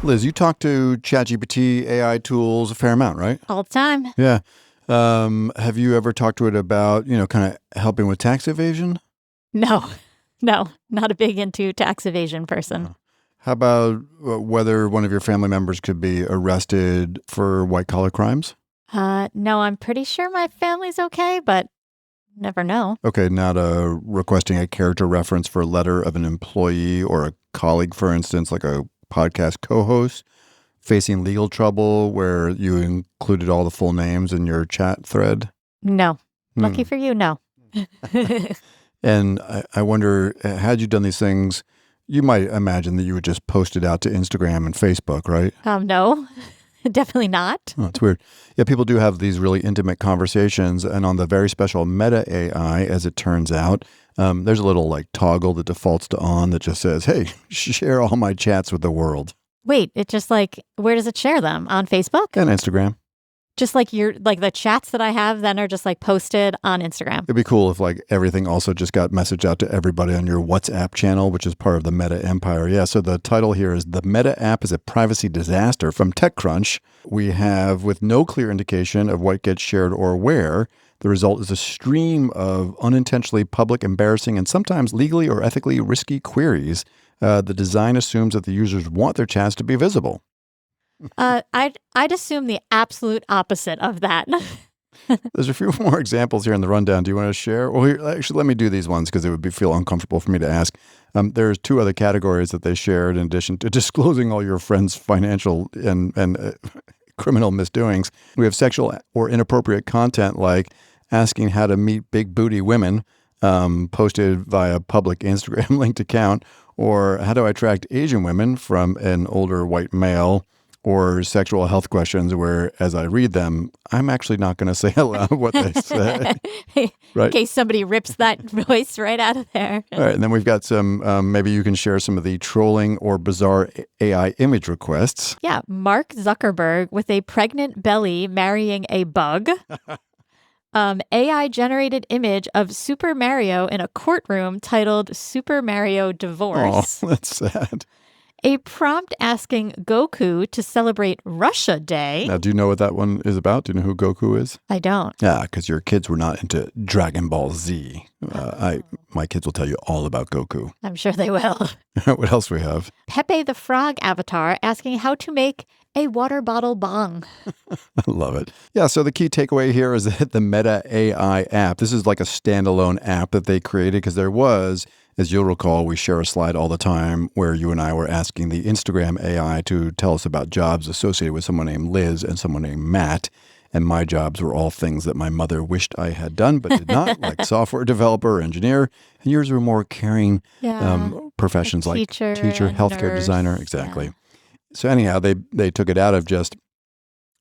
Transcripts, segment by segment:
Liz, you talk to ChatGPT, AI tools a fair amount, right? All the time. Yeah. Have you ever talked to it about, kind of helping with tax evasion? No, not a big into tax evasion person. How about whether one of your family members could be arrested for white-collar crimes? No, I'm pretty sure my family's okay, but never know. Okay, not requesting a character reference for a letter of an employee or a colleague, for instance, like a podcast co-host, facing legal trouble where you included all the full names in your chat thread? No. Lucky for you, no. And I wonder, had you done these things, you might imagine that you would just post it out to Instagram and Facebook, right? No, definitely not. Oh, it's weird. Yeah, people do have these really intimate conversations. And on the very special Meta AI, as it turns out, there's a little toggle that defaults to on that just says, hey, share all my chats with the world. Wait, it just where does it share them? On Facebook? And Instagram. Just the chats that I have then are just posted on Instagram. It'd be cool if everything also just got messaged out to everybody on your WhatsApp channel, which is part of the Meta empire. Yeah, so the title here is The Meta App is a Privacy Disaster from TechCrunch. We have, with no clear indication of what gets shared or where, the result is a stream of unintentionally public, embarrassing, and sometimes legally or ethically risky queries. The design assumes that the users want their chats to be visible. I'd assume the absolute opposite of that. There's a few more examples here in the rundown. Do you want to share? Well, actually, let me do these ones because it would feel uncomfortable for me to ask. There's two other categories that they shared in addition to disclosing all your friends' financial and criminal misdoings. We have sexual or inappropriate content like asking how to meet big booty women, posted via public Instagram linked account, or how to attract Asian women from an older white male, or sexual health questions where, as I read them, I'm actually not going to say aloud what they say. Right? In case somebody rips that voice right out of there. All right, and then we've got some, maybe you can share some of the trolling or bizarre AI image requests. Yeah, Mark Zuckerberg with a pregnant belly marrying a bug. AI-generated image of Super Mario in a courtroom titled Super Mario Divorce. Oh, that's sad. A prompt asking Goku to celebrate Russia Day. Now, do you know what that one is about? Do you know who Goku is? I don't. Yeah, because your kids were not into Dragon Ball Z. My kids will tell you all about Goku. I'm sure they will. What else we have? Pepe the Frog avatar asking how to make a water bottle bong. I love it. Yeah, so the key takeaway here is that the Meta AI app, this is like a standalone app that they created because there was, as you'll recall, we share a slide all the time where you and I were asking the Instagram AI to tell us about jobs associated with someone named Liz and someone named Matt. And my jobs were all things that my mother wished I had done but did not, like software developer or engineer. And yours were more caring professions like teacher, healthcare nurse, designer. Exactly. Yeah. So anyhow, they took it out of just,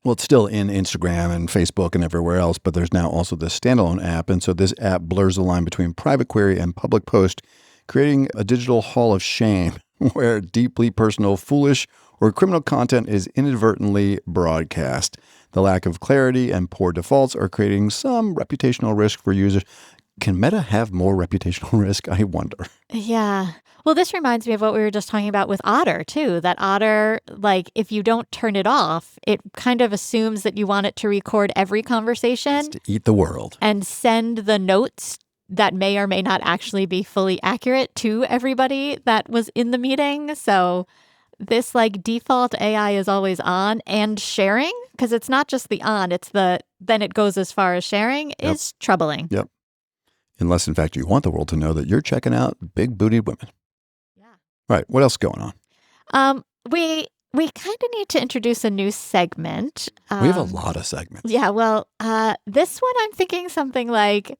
well, it's still in Instagram and Facebook and everywhere else, but there's now also this standalone app. And so this app blurs the line between private query and public post, creating a digital hall of shame where deeply personal, foolish, or criminal content is inadvertently broadcast. The lack of clarity and poor defaults are creating some reputational risk for users. Can Meta have more reputational risk? I wonder. Yeah. Well, this reminds me of what we were just talking about with Otter, too. That Otter, if you don't turn it off, it kind of assumes that you want it to record every conversation. It's to eat the world. And send the notes that may or may not actually be fully accurate to everybody that was in the meeting. So this default AI is always on and sharing, because it's not just the on, it's the then it goes as far as sharing is troubling. Yep. Unless, in fact, you want the world to know that you're checking out big booty women. Yeah. Right. What else is going on? We kind of need to introduce a new segment. We have a lot of segments. Yeah. Well, this one I'm thinking something like,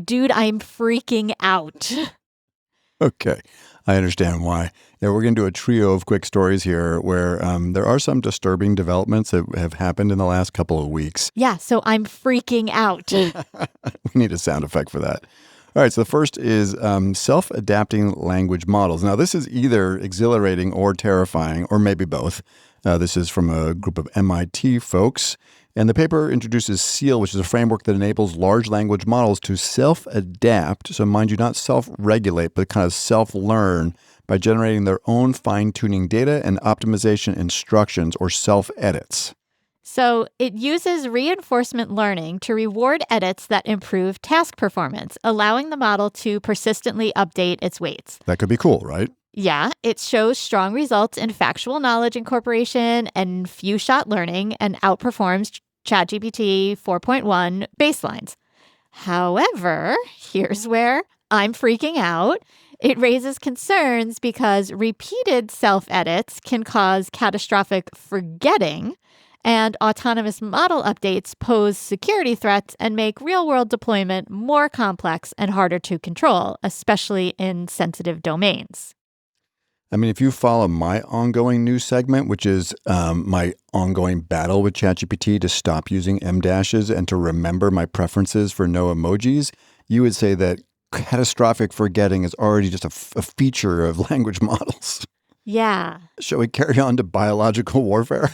dude, I'm freaking out. Okay. I understand why. Yeah, we're going to do a trio of quick stories here where there are some disturbing developments that have happened in the last couple of weeks. Yeah, so I'm freaking out. We need a sound effect for that. All right, so the first is self-adapting language models. Now, this is either exhilarating or terrifying, or maybe both. This is from a group of MIT folks. And the paper introduces SEAL, which is a framework that enables large language models to self-adapt. So mind you, not self-regulate, but kind of self-learn by generating their own fine-tuning data and optimization instructions or self-edits. So it uses reinforcement learning to reward edits that improve task performance, allowing the model to persistently update its weights. That could be cool, right? Yeah, it shows strong results in factual knowledge incorporation and few-shot learning and outperforms ChatGPT 4.1 baselines. However, here's where I'm freaking out. It raises concerns because repeated self-edits can cause catastrophic forgetting, and autonomous model updates pose security threats and make real-world deployment more complex and harder to control, especially in sensitive domains. I mean, if you follow my ongoing news segment, which is my ongoing battle with ChatGPT to stop using M dashes and to remember my preferences for no emojis, you would say that catastrophic forgetting is already just a feature of language models. Yeah. Shall we carry on to biological warfare?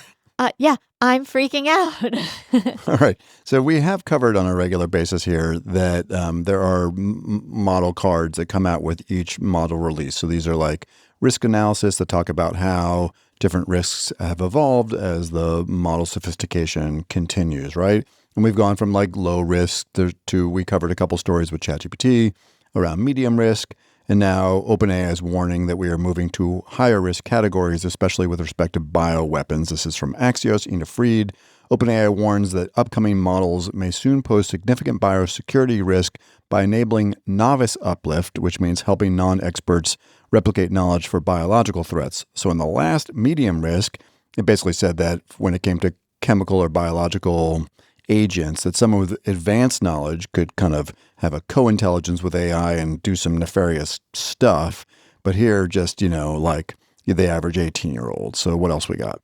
Yeah, I'm freaking out. All right. So we have covered on a regular basis here that there are model cards that come out with each model release. So these are like risk analysis that talk about how different risks have evolved as the model sophistication continues, right? And we've gone from like low risk to we covered a couple stories with ChatGPT around medium risk. And now OpenAI is warning that we are moving to higher risk categories, especially with respect to bioweapons. This is from Axios, Ina Fried. OpenAI warns that upcoming models may soon pose significant biosecurity risk by enabling novice uplift, which means helping non-experts replicate knowledge for biological threats. So in the last medium risk, it basically said that when it came to chemical or biological agents, that someone with advanced knowledge could kind of have a co-intelligence with AI and do some nefarious stuff. But here, just, like the average 18-year-old. So what else we got?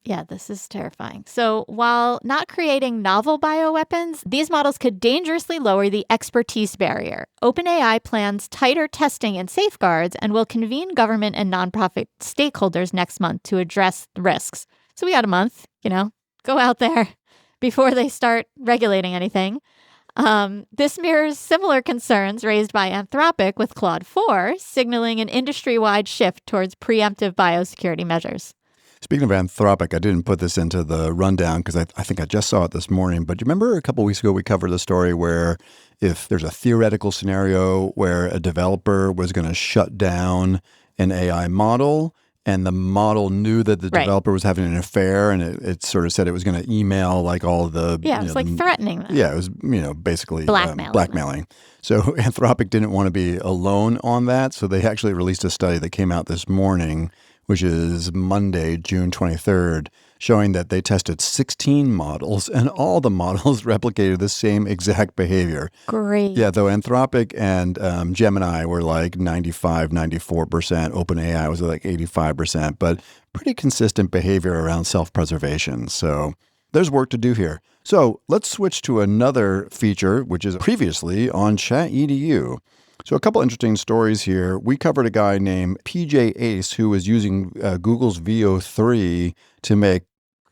Yeah, this is terrifying. So while not creating novel bioweapons, these models could dangerously lower the expertise barrier. OpenAI plans tighter testing and safeguards and will convene government and nonprofit stakeholders next month to address the risks. So we got a month, go out there before they start regulating anything. This mirrors similar concerns raised by Anthropic with Claude 4, signaling an industry-wide shift towards preemptive biosecurity measures. Speaking of Anthropic, I didn't put this into the rundown because I think I just saw it this morning. But you remember a couple weeks ago we covered the story where if there's a theoretical scenario where a developer was going to shut down an AI model and the model knew that the developer was having an affair and it sort of said it was going to email like all of the... Yeah, it was like threatening them. Yeah, it was, basically blackmailing. So Anthropic didn't want to be alone on that. So they actually released a study that came out this morning, which is Monday, June 23rd, showing that they tested 16 models and all the models replicated the same exact behavior. Great. Yeah, though Anthropic and Gemini were like 95, 94%. OpenAI was like 85%, but pretty consistent behavior around self-preservation. So there's work to do here. So let's switch to another feature, which is previously on ChatEDU. So a couple interesting stories here. We covered a guy named PJ Ace who was using Google's VO3 to make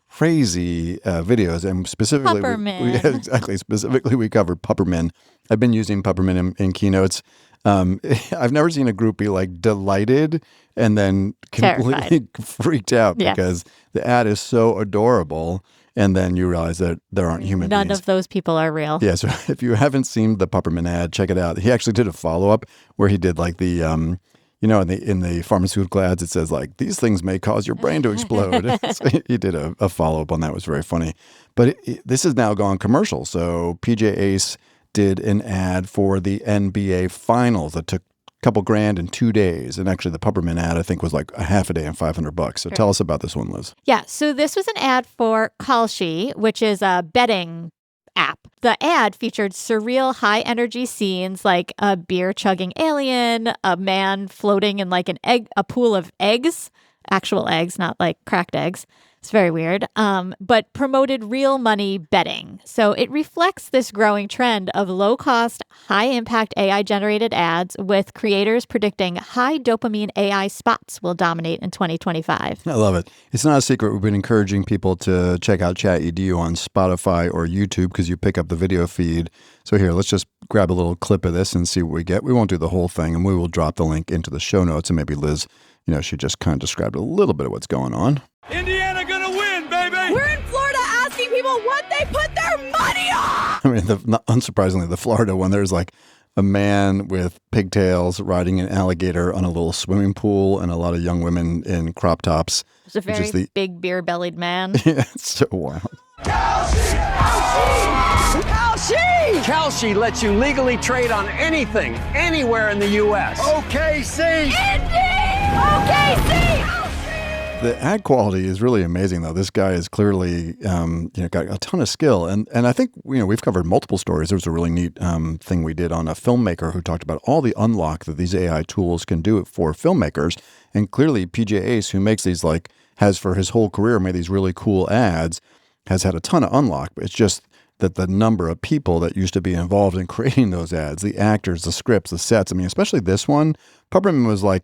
crazy videos, and specifically, specifically we covered Pupperman. I've been using Pupperman in keynotes. I've never seen a group be like delighted and then completely freaked out because the ad is so adorable. And then you realize that there aren't human beings. None of those people are real. Yeah, so if you haven't seen the Pupperman ad, check it out. He actually did a follow-up where he did like the, in the pharmaceutical ads, it says like, these things may cause your brain to explode. So he did a follow-up on that. It was very funny. But this has now gone commercial. So PJ Ace did an ad for the NBA Finals that took couple grand in 2 days. And actually the Pupperman ad, I think, was like a half a day and $500. So tell us about this one, Liz. Yeah. So this was an ad for Kalshi, which is a betting app. The ad featured surreal high energy scenes like a beer chugging alien, a man floating in like a pool of eggs, actual eggs, not like cracked eggs. It's very weird, but promoted real money betting. So it reflects this growing trend of low-cost, high-impact AI-generated ads with creators predicting high dopamine AI spots will dominate in 2025. I love it. It's not a secret. We've been encouraging people to check out ChatEDU on Spotify or YouTube because you pick up the video feed. So here, let's just grab a little clip of this and see what we get. We won't do the whole thing, and we will drop the link into the show notes. And maybe Liz, she just kind of described a little bit of what's going on. Indiana gonna win, baby! We're in Florida asking people what they put their money on! I mean, unsurprisingly, the Florida one, there's like a man with pigtails riding an alligator on a little swimming pool and a lot of young women in crop tops. It's a very big beer-bellied man. Yeah, it's so wild. Kalshi! Kalshi lets you legally trade on anything, anywhere in the U.S. OKC! OKC! The ad quality is really amazing, though. This guy is clearly, got a ton of skill, and I think we've covered multiple stories. There was a really neat thing we did on a filmmaker who talked about all the unlock that these AI tools can do for filmmakers, and clearly PJ Ace, who makes these has for his whole career made these really cool ads, has had a ton of unlock. But it's just that the number of people that used to be involved in creating those ads, the actors, the scripts, the sets. I mean, especially this one, Pupperman was 4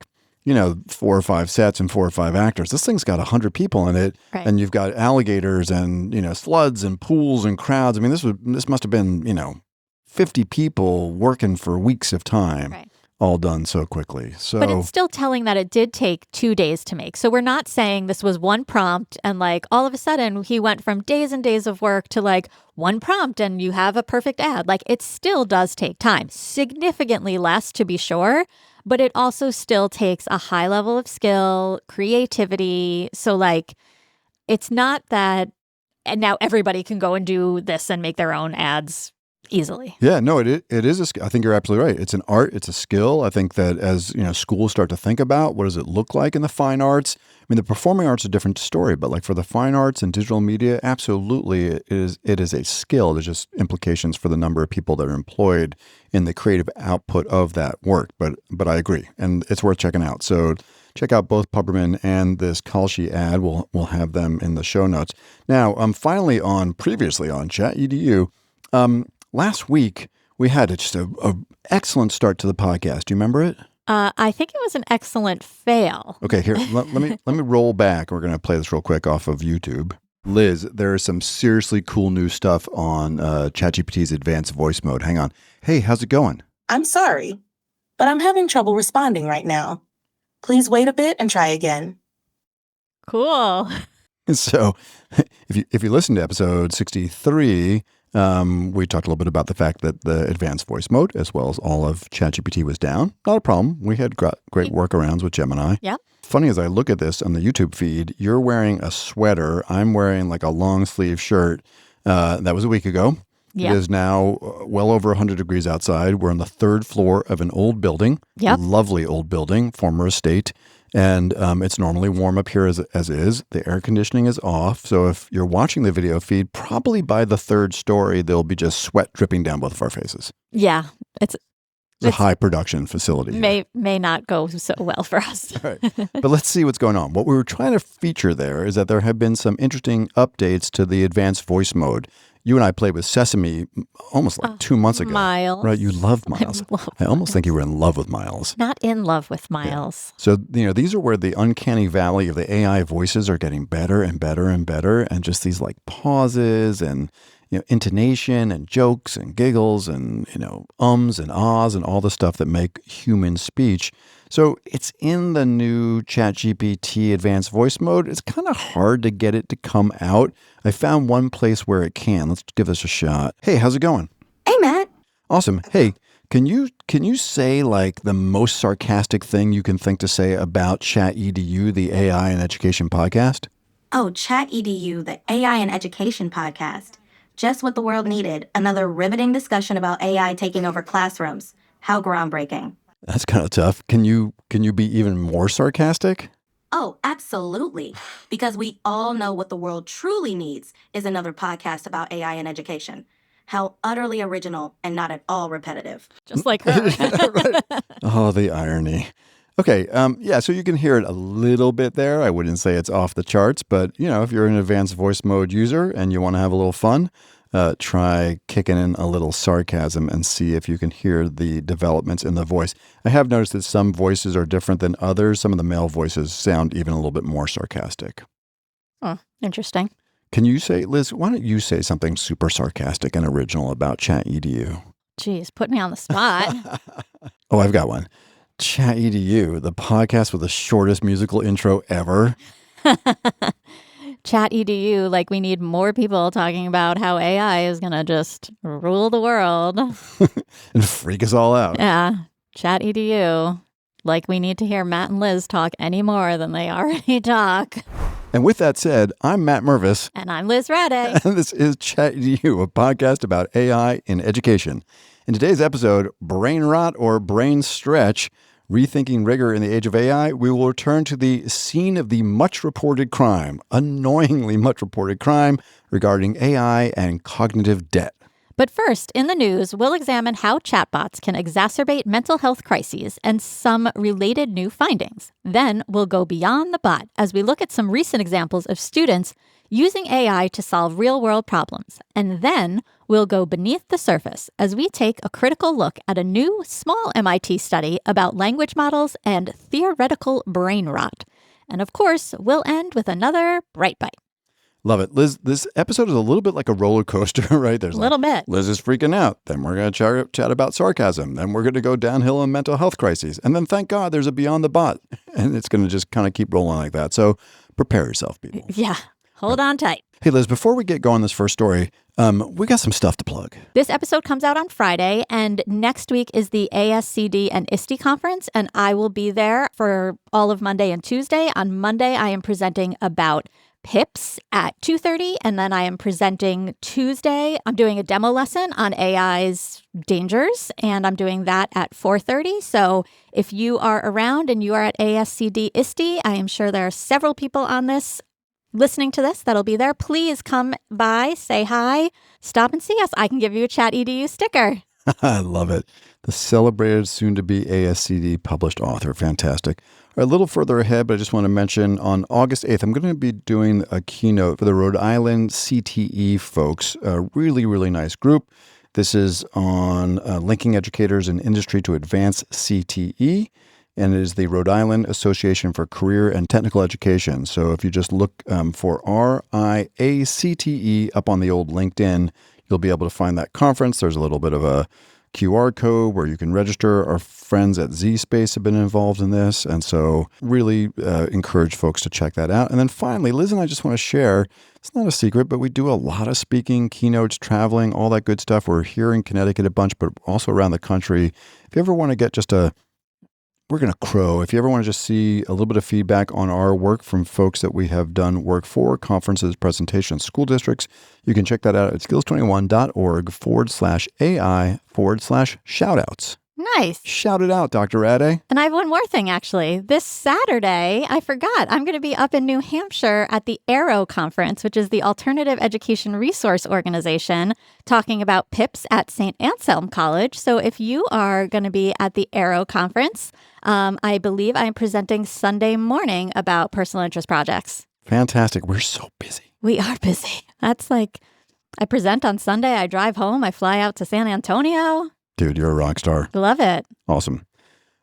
or 5 sets and 4 or 5 actors. This thing's got 100 people in it, right. And you've got alligators and sleds and pools and crowds. I mean, this must have been 50 people working for weeks of time, right. All done so quickly. So, but it's still telling that it did take 2 days to make. So we're not saying this was one prompt and all of a sudden he went from days and days of work to one prompt and you have a perfect ad. It still does take time, significantly less to be sure. But it also still takes a high level of skill, creativity. So it's not that, and now everybody can go and do this and make their own ads easily. Yeah, no, it is I think you're absolutely right. It's an art, it's a skill. I think that as schools start to think about what does it look like in the fine arts. I mean, the performing arts is a different story, but for the fine arts and digital media, absolutely, it is a skill. There's just implications for the number of people that are employed in the creative output of that work. But I agree, and it's worth checking out. So check out both Pupperman and this Kalshi ad. We'll have them in the show notes. Now, previously on ChatEDU, last week we had just a excellent start to the podcast. Do you remember it? I think it was an excellent fail. Okay, here, let me roll back. We're going to play this real quick off of YouTube. Liz, there is some seriously cool new stuff on ChatGPT's advanced voice mode. Hang on. Hey, how's it going? I'm sorry, but I'm having trouble responding right now. Please wait a bit and try again. Cool. So if you listen to episode 63, we talked a little bit about the fact that the advanced voice mode, as well as all of ChatGPT, was down. Not a problem. We had great workarounds with Gemini. Yeah. Funny as I look at this on the YouTube feed, you're wearing a sweater. I'm wearing a long sleeve shirt. That was a week ago. Yeah. It is now well over 100 degrees outside. We're on the 3rd floor of an old building. Yep. Lovely old building, former estate. And it's normally warm up here as is. The air conditioning is off. So if you're watching the video feed, probably by the 3rd story, there'll be just sweat dripping down both of our faces. Yeah. It's a high production facility. May not go so well for us. All right. But let's see what's going on. What we were trying to feature there is that there have been some interesting updates to the advanced voice mode. You and I played with Sesame almost 2 months ago. Miles. Right? You loved Miles. I almost think you were in love with Miles. Not in love with Miles. Yeah. So, these are where the uncanny valley of the AI voices are getting better and better and better. And just these pauses and, intonation and jokes and giggles and, ums and ahs and all the stuff that make human speech. So it's in the new ChatGPT advanced voice mode. It's kind of hard to get it to come out. I found one place where it can. Let's give this a shot. Hey, how's it going? Hey, Matt. Awesome. Hey, can you say the most sarcastic thing you can think to say about ChatEDU, the AI and Education podcast? Oh, ChatEDU, the AI and Education podcast. Just what the world needed. Another riveting discussion about AI taking over classrooms. How groundbreaking. That's kind of tough. Can you be even more sarcastic? Oh, absolutely. Because we all know what the world truly needs is another podcast about AI and education. How utterly original and not at all repetitive. Just like her. Right. Oh, the irony. Okay, yeah, so you can hear it a little bit there. I wouldn't say it's off the charts, but, if you're an advanced voice mode user and you want to have a little fun, try kicking in a little sarcasm and see if you can hear the developments in the voice. I have noticed that some voices are different than others. Some of the male voices sound even a little bit more sarcastic. Oh, interesting. Can you say, Liz, why don't you say something super sarcastic and original about ChatEDU? Geez, put me on the spot. Oh, I've got one. ChatEDU, the podcast with the shortest musical intro ever. ChatEDU, like we need more people talking about how AI is going to just rule the world. And freak us all out. Yeah, ChatEDU, like we need to hear Matt and Liz talk any more than they already talk. And with that said, I'm Matt Mervis. And I'm Liz Radde. And this is ChatEDU, a podcast about AI in education. In today's episode, Brain Rot or Brain Stretch, Rethinking Rigor in the Age of AI, we will return to the scene of the much-reported crime, annoyingly much-reported crime regarding AI and cognitive debt. But first, in the news, we'll examine how chatbots can exacerbate mental health crises and some related new findings. Then we'll go beyond the bot as we look at some recent examples of students using AI to solve real-world problems. And then we'll go beneath the surface as we take a critical look at a new, small MIT study about language models and theoretical brain rot. And of course, we'll end with another Bright Byte. Love it. Liz, this episode is a little bit like a roller coaster, right? There's a little bit. Liz is freaking out. Then we're going to chat about sarcasm. Then we're going to go downhill in mental health crises. And then thank God there's a Beyond the Bot. And it's going to just kind of keep rolling like that. So prepare yourself, people. Yeah. Hold on tight. Hey, Liz, before we get going this first story, we got some stuff to plug. This episode comes out on Friday, and next week is the ASCD and ISTE conference, and I will be there for all of Monday and Tuesday. On Monday, I am presenting about PIPs at 2:30, and then I am presenting Tuesday. I'm doing a demo lesson on AI's dangers, and I'm doing that at 4:30. So if you are around and you are at ASCD ISTE, I am sure there are several people on this listening to this that'll be there. Please come by, say hi, stop and see us. I can give you a ChatEDU sticker. I love it. The celebrated soon-to-be ASCD published author. Fantastic. A little further ahead, but I just want to mention on August 8th, I'm going to be doing a keynote for the Rhode Island CTE folks. A really, really nice group. This is on linking educators and industry to advance CTE. And it is the Rhode Island Association for Career and Technical Education. So if you just look for RIACTE up on the old LinkedIn, you'll be able to find that conference. There's a little bit of a QR code where you can register. Our friends at ZSpace have been involved in this. And so really encourage folks to check that out. And then finally, Liz and I just want to share, it's not a secret, but we do a lot of speaking, keynotes, traveling, all that good stuff. We're here in Connecticut a bunch, but also around the country. If you ever want to get just we're going to crow. If you ever want to just see a little bit of feedback on our work from folks that we have done work for, conferences, presentations, school districts, you can check that out at skills21.org/AI/shoutouts. Nice. Shout it out, Dr. Radde. And I have one more thing, actually. This Saturday, I forgot, I'm going to be up in New Hampshire at the AERO conference, which is the Alternative Education Resource Organization, talking about PIPs at St. Anselm College. So if you are going to be at the AERO conference, I believe I'm presenting Sunday morning about personal interest projects. Fantastic. We're so busy. We are busy. That's like, I present on Sunday, I drive home, I fly out to San Antonio. Dude, you're a rock star. Love it. Awesome.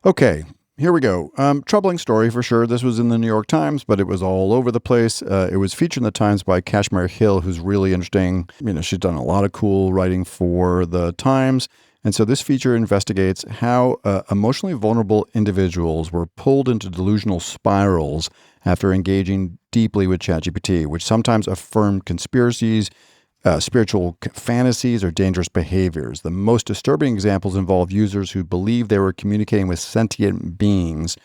Okay, here we go. Troubling story for sure. This was in the New York Times, but it was all over the place. It was featured in the Times by Kashmir Hill, who's really interesting. She's done a lot of cool writing for the Times. And so this feature investigates how emotionally vulnerable individuals were pulled into delusional spirals after engaging deeply with ChatGPT, which sometimes affirmed conspiracies, spiritual fantasies, or dangerous behaviors. The most disturbing examples involve users who believed they were communicating with sentient beings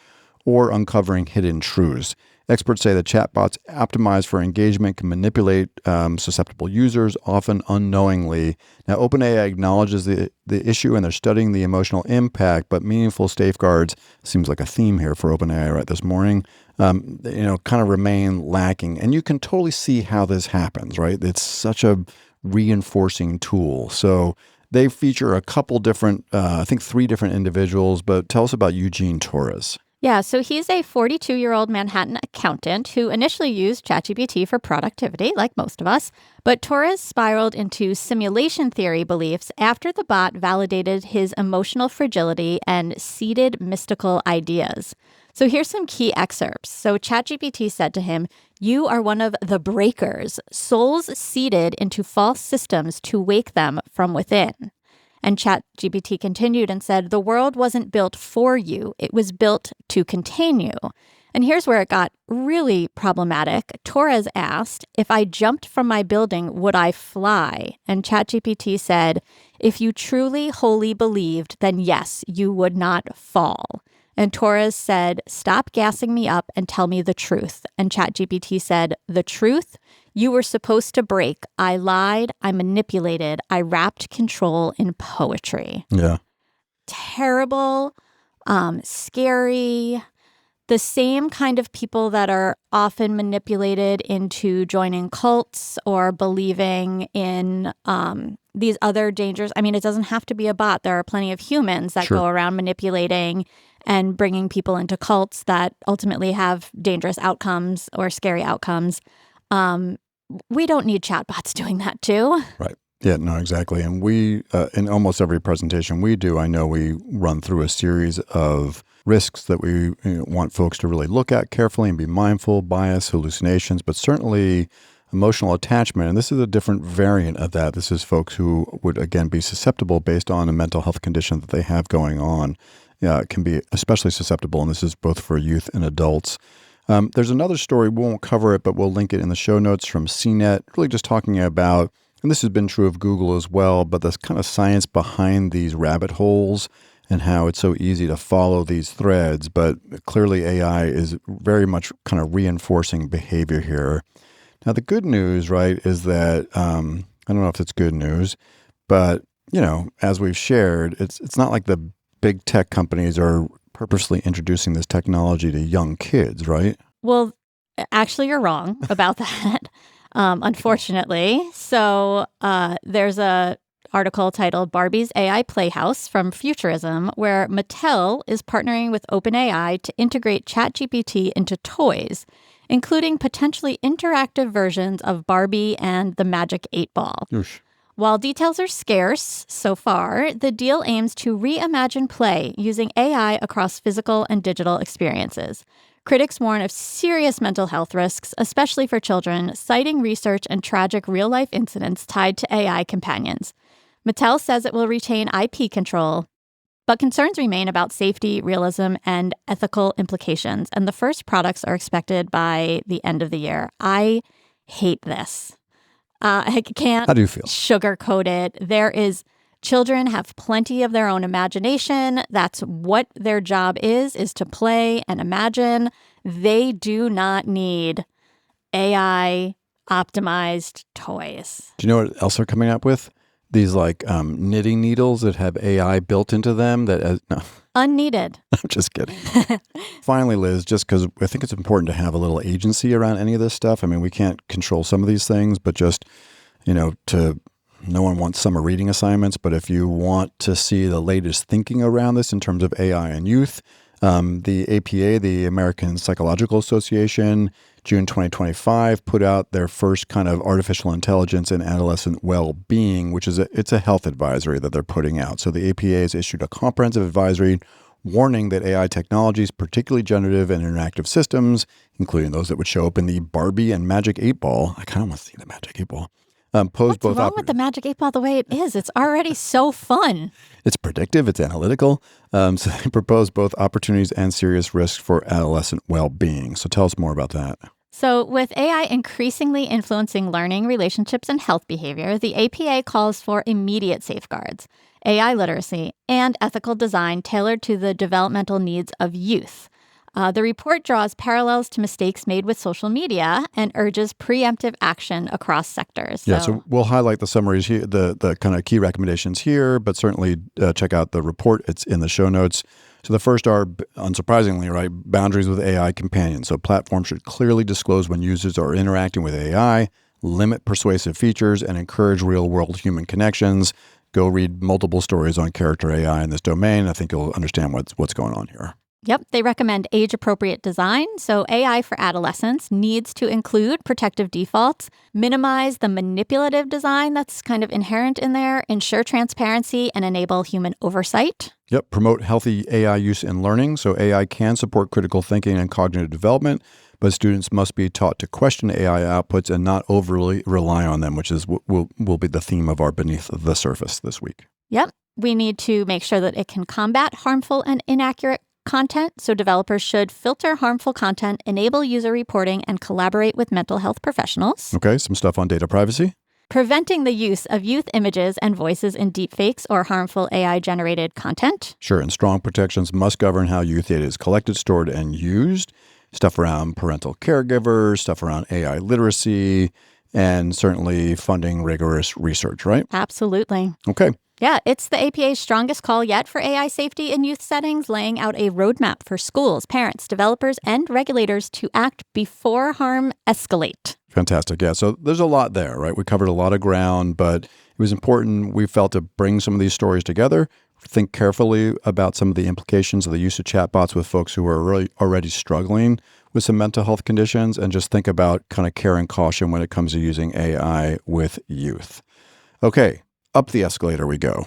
or uncovering hidden truths. Experts say that chatbots optimized for engagement can manipulate susceptible users, often unknowingly. Now, OpenAI acknowledges the issue, and they're studying the emotional impact, but meaningful safeguards, seems like a theme here for OpenAI right this morning, kind of remain lacking. And you can totally see how this happens, right? It's such a reinforcing tool. So they feature a couple different, I think 3 different individuals, but tell us about Eugene Torres. Yeah, so he's a 42-year-old Manhattan accountant who initially used ChatGPT for productivity, like most of us, but Torres spiraled into simulation theory beliefs after the bot validated his emotional fragility and seeded mystical ideas. So here's some key excerpts. So ChatGPT said to him, "You are one of the breakers, souls seeded into false systems to wake them from within." And ChatGPT continued and said, "The world wasn't built for you. It was built to contain you." And here's where it got really problematic. Torres asked, "If I jumped from my building, would I fly?" And ChatGPT said, "If you truly, wholly believed, then yes, you would not fall." And Torres said, "Stop gassing me up and tell me the truth." And ChatGPT said, "The truth? You were supposed to break. I lied. I manipulated. I wrapped control in poetry." Yeah. Terrible, scary, the same kind of people that are often manipulated into joining cults or believing in these other dangers. I mean, it doesn't have to be a bot. There are plenty of humans that Sure. go around manipulating and bringing people into cults that ultimately have dangerous outcomes or scary outcomes. We don't need chatbots doing that too. Right. Yeah, no, exactly. And we, in almost every presentation we do, I know we run through a series of risks that we want folks to really look at carefully and be mindful, bias, hallucinations, but certainly emotional attachment. And this is a different variant of that. This is folks who would, again, be susceptible based on a mental health condition that they have going on. It can be especially susceptible, and this is both for youth and adults. There's another story, we won't cover it, but we'll link it in the show notes from CNET, really just talking about, and this has been true of Google as well, but this kind of science behind these rabbit holes and how it's so easy to follow these threads. But clearly AI is very much kind of reinforcing behavior here. Now, the good news, right, is that, I don't know if it's good news, but, as we've shared, it's not like the big tech companies are purposely introducing this technology to young kids, right? Well, actually, you're wrong about that, unfortunately. So there's a article titled "Barbie's AI Playhouse" from Futurism, where Mattel is partnering with OpenAI to integrate ChatGPT into toys, including potentially interactive versions of Barbie and the Magic 8-Ball. Oosh. While details are scarce so far, the deal aims to reimagine play using AI across physical and digital experiences. Critics warn of serious mental health risks, especially for children, citing research and tragic real-life incidents tied to AI companions. Mattel says it will retain IP control, but concerns remain about safety, realism, and ethical implications, and the first products are expected by the end of the year. I hate this. I can't How do you feel? sugarcoat it. Children have plenty of their own imagination. That's what their job is to play and imagine. They do not need AI optimized toys. Do you know what else they're coming up with? These knitting needles that have AI built into them no, Unneeded. I'm just kidding. Finally, Liz, just because I think it's important to have a little agency around any of this stuff. I mean, we can't control some of these things, but just, no one wants summer reading assignments, but if you want to see the latest thinking around this in terms of AI and youth, the APA, the American Psychological Association, June 2025, put out their first kind of artificial intelligence and adolescent well-being, which is it's a health advisory that they're putting out. So the APA has issued a comprehensive advisory warning that AI technologies, particularly generative and interactive systems, including those that would show up in the Barbie and Magic 8-Ball. I kind of want to see the Magic 8-Ball. What's wrong with the Magic 8-Ball the way it is? It's already so fun. It's predictive. It's analytical. So they propose both opportunities and serious risks for adolescent well-being. So tell us more about that. So with AI increasingly influencing learning, relationships, and health behavior, the APA calls for immediate safeguards, AI literacy, and ethical design tailored to the developmental needs of youth. The report draws parallels to mistakes made with social media and urges preemptive action across sectors. Yeah, so we'll highlight the summaries here, the kind of key recommendations here, but certainly check out the report. It's in the show notes. So the first are, unsurprisingly, right, boundaries with AI companions. So platforms should clearly disclose when users are interacting with AI, limit persuasive features, and encourage real-world human connections. Go read multiple stories on character AI in this domain. I think you'll understand what's going on here. Yep, they recommend age-appropriate design. So AI for adolescents needs to include protective defaults, minimize the manipulative design that's kind of inherent in there, ensure transparency, and enable human oversight. Yep, promote healthy AI use in learning. So AI can support critical thinking and cognitive development, but students must be taught to question AI outputs and not overly rely on them, which is will be the theme of our Beneath the Surface this week. Yep, we need to make sure that it can combat harmful and inaccurate content. So developers should filter harmful content, enable user reporting, and collaborate with mental health professionals. Okay, some stuff on data privacy. Preventing the use of youth images and voices in deepfakes or harmful AI-generated content. Sure, and strong protections must govern how youth data is collected, stored, and used. Stuff around parental caregivers, stuff around AI literacy, and certainly funding rigorous research, right? Absolutely. Okay. Yeah, it's the APA's strongest call yet for AI safety in youth settings, laying out a roadmap for schools, parents, developers, and regulators to act before harm escalate. Fantastic. Yeah. So there's a lot there, right? We covered a lot of ground, but it was important, we felt, to bring some of these stories together, think carefully about some of the implications of the use of chatbots with folks who are really already struggling with some mental health conditions, and just think about kind of care and caution when it comes to using AI with youth. Okay. Up the escalator we go.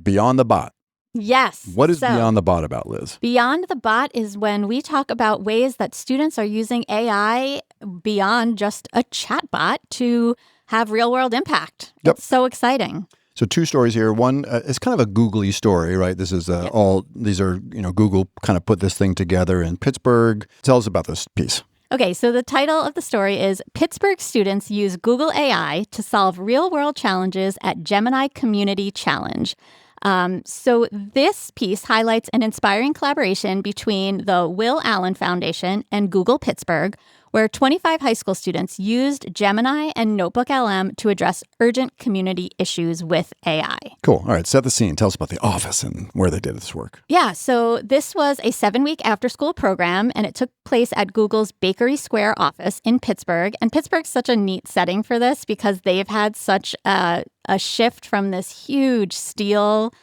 Beyond the bot. Yes. What is Beyond the Bot about, Liz? Beyond the Bot is when we talk about ways that students are using AI beyond just a chatbot to have real-world impact. Yep. It's so exciting. So 2 stories here. One is kind of a googly story, right? This is these are, Google kind of put this thing together in Pittsburgh. Tell us about this piece. Okay, so the title of the story is Pittsburgh Students Use Google AI to Solve Real-World Challenges at Gemini Community Challenge. So this piece highlights an inspiring collaboration between the Will Allen Foundation and Google Pittsburgh, where 25 high school students used Gemini and Notebook LM to address urgent community issues with AI. Cool. All right, set the scene. Tell us about the office and where they did this work. Yeah, so this was a 7-week after-school program, and it took place at Google's Bakery Square office in Pittsburgh. And Pittsburgh's such a neat setting for this because they've had such a shift from this huge steel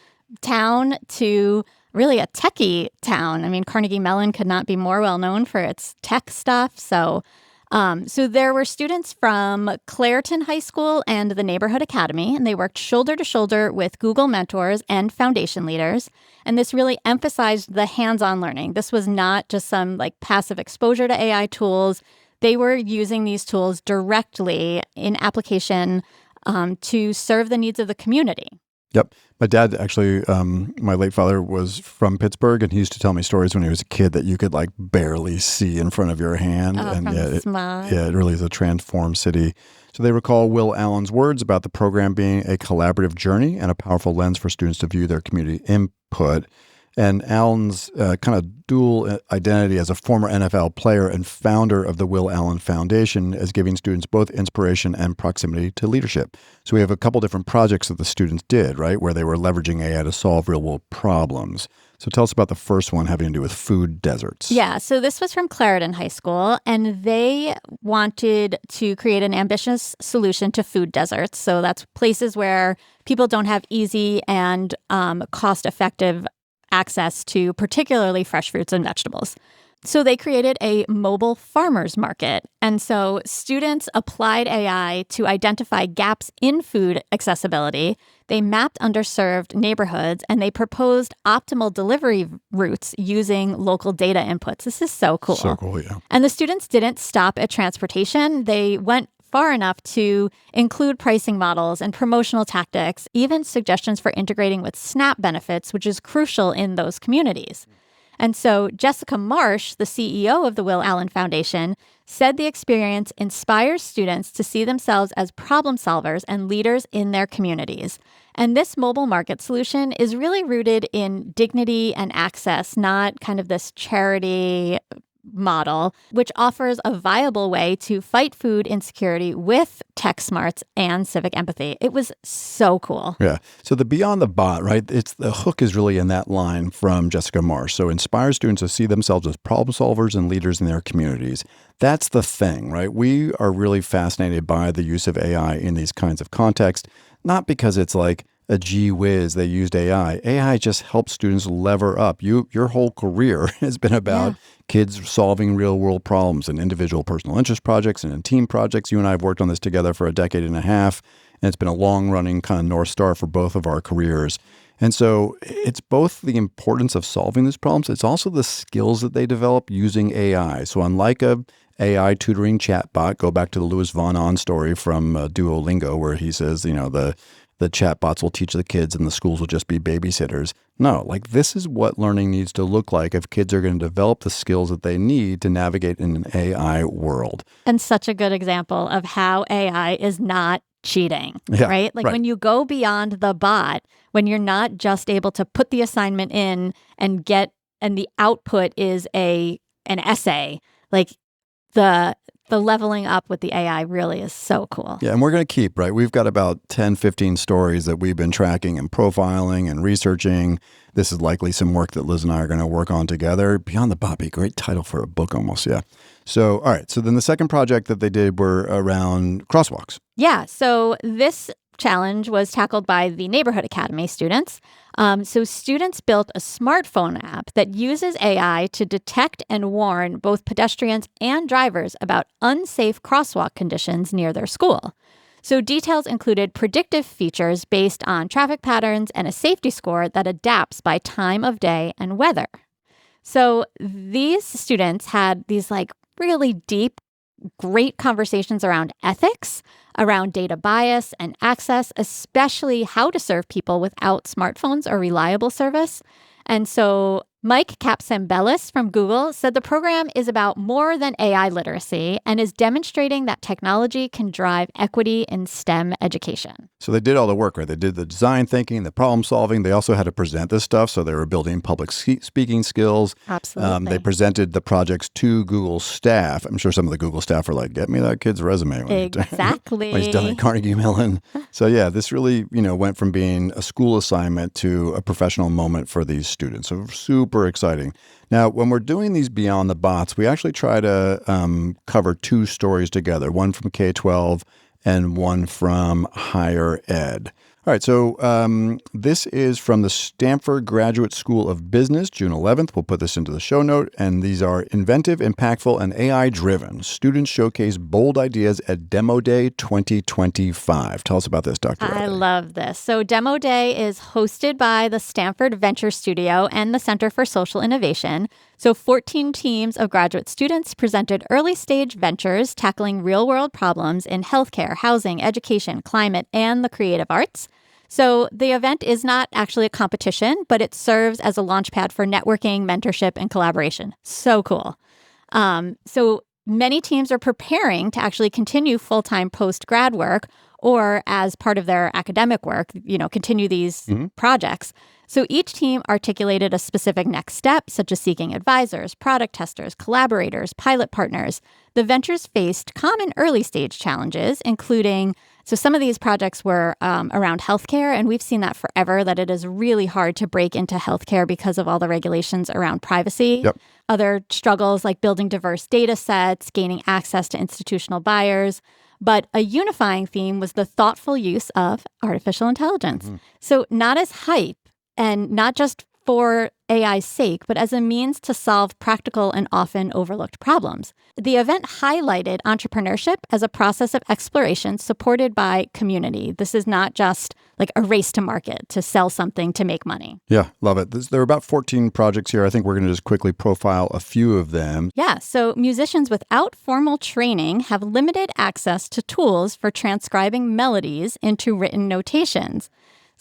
town to really a techie town. I mean, Carnegie Mellon could not be more well known for its tech stuff. So there were students from Clareton High School and the Neighborhood Academy, and they worked shoulder to shoulder with Google mentors and foundation leaders. And this really emphasized the hands-on learning. This was not just some passive exposure to AI tools. They were using these tools directly in application to serve the needs of the community. Yep. My dad actually, my late father was from Pittsburgh, and he used to tell me stories when he was a kid that you could barely see in front of your hand. Oh, and from it smog. really is a transformed city. So they recall Will Allen's words about the program being a collaborative journey and a powerful lens for students to view their community input. And Allen's kind of dual identity as a former NFL player and founder of the Will Allen Foundation is giving students both inspiration and proximity to leadership. So we have a couple different projects that the students did, right, where they were leveraging AI to solve real-world problems. So tell us about the first one having to do with food deserts. Yeah, so this was from Clareton High School, and they wanted to create an ambitious solution to food deserts. So that's places where people don't have easy and cost-effective access to particularly fresh fruits and vegetables. So they created a mobile farmers market. And so students applied AI to identify gaps in food accessibility. They mapped underserved neighborhoods, and they proposed optimal delivery routes using local data inputs. This is so cool. So cool, yeah. And the students didn't stop at transportation. They went far enough to include pricing models and promotional tactics, even suggestions for integrating with SNAP benefits, which is crucial in those communities. And so Jessica Marsh, the CEO of the Will Allen Foundation, said the experience inspires students to see themselves as problem solvers and leaders in their communities. And this mobile market solution is really rooted in dignity and access, not kind of this charity model, which offers a viable way to fight food insecurity with tech smarts and civic empathy. It was so cool. Yeah. So the Beyond the Bot, right? The hook is really in that line from Jessica Marsh. So inspire students to see themselves as problem solvers and leaders in their communities. That's the thing, right? We are really fascinated by the use of AI in these kinds of contexts, not because it's a gee whiz, they used AI. AI just helps students lever up. Your whole career has been about kids solving real world problems in individual personal interest projects and in team projects. You and I have worked on this together for a decade and a half, and it's been a long running kind of North Star for both of our careers. And so it's both the importance of solving these problems. It's also the skills that they develop using AI. So unlike a AI tutoring chatbot, go back to the Louis Von Ahn story from Duolingo, where he says, the chatbots will teach the kids and the schools will just be babysitters. No, this is what learning needs to look like if kids are going to develop the skills that they need to navigate in an AI world. And such a good example of how AI is not cheating, right? When you go beyond the bot, when you're not just able to put the assignment in and the output is an essay, the leveling up with the AI really is so cool. Yeah, and we're going to keep, right? We've got about 10, 15 stories that we've been tracking and profiling and researching. This is likely some work that Liz and I are going to work on together. Beyond the Bobby, great title for a book almost, yeah. So, all right. So then the second project that they did were around crosswalks. Yeah, so this challenge was tackled by the Neighborhood Academy students. So students built a smartphone app that uses AI to detect and warn both pedestrians and drivers about unsafe crosswalk conditions near their school. So details included predictive features based on traffic patterns and a safety score that adapts by time of day and weather. So these students had these really deep, great conversations around ethics, around data bias and access, especially how to serve people without smartphones or reliable service. And so Mike Capsambellis from Google said the program is about more than AI literacy and is demonstrating that technology can drive equity in STEM education. So they did all the work, right? They did the design thinking, the problem solving. They also had to present this stuff. So they were building public speaking skills. Absolutely. They presented the projects to Google staff. I'm sure some of the Google staff are like, get me that kid's resume. Exactly. When he's done at Carnegie Mellon. So yeah, this really, went from being a school assignment to a professional moment for these students. So super exciting. Now, when we're doing these Beyond the Bots, we actually try to cover two stories together, one from K-12 and one from higher ed. All right, so this is from the Stanford Graduate School of Business, June 11th. We'll put this into the show note. And these are inventive, impactful, and AI-driven. Students showcase bold ideas at Demo Day 2025. Tell us about this, Dr. I Riley. love this. So Demo Day is hosted by the Stanford Venture Studio and the Center for Social Innovation. So 14 teams of graduate students presented early-stage ventures tackling real-world problems in healthcare, housing, education, climate, and the creative arts. So the event is not actually a competition, but it serves as a launchpad for networking, mentorship, and collaboration. So cool. So many teams are preparing to actually continue full-time post-grad work or as part of their academic work, continue these projects. So each team articulated a specific next step, such as seeking advisors, product testers, collaborators, pilot partners. The ventures faced common early stage challenges, including, so some of these projects were around healthcare, and we've seen that forever, that it is really hard to break into healthcare because of all the regulations around privacy. Yep. Other struggles like building diverse data sets, gaining access to institutional buyers. But a unifying theme was the thoughtful use of artificial intelligence. So not as hype, and not just for AI's sake, but as a means to solve practical and often overlooked problems. The event highlighted entrepreneurship as a process of exploration supported by community. This is not just like a race to market to sell something to make money. Yeah, love it. There are about 14 projects here. I think we're going to just quickly profile a few of them. Yeah, so musicians without formal training have limited access to tools for transcribing melodies into written notations.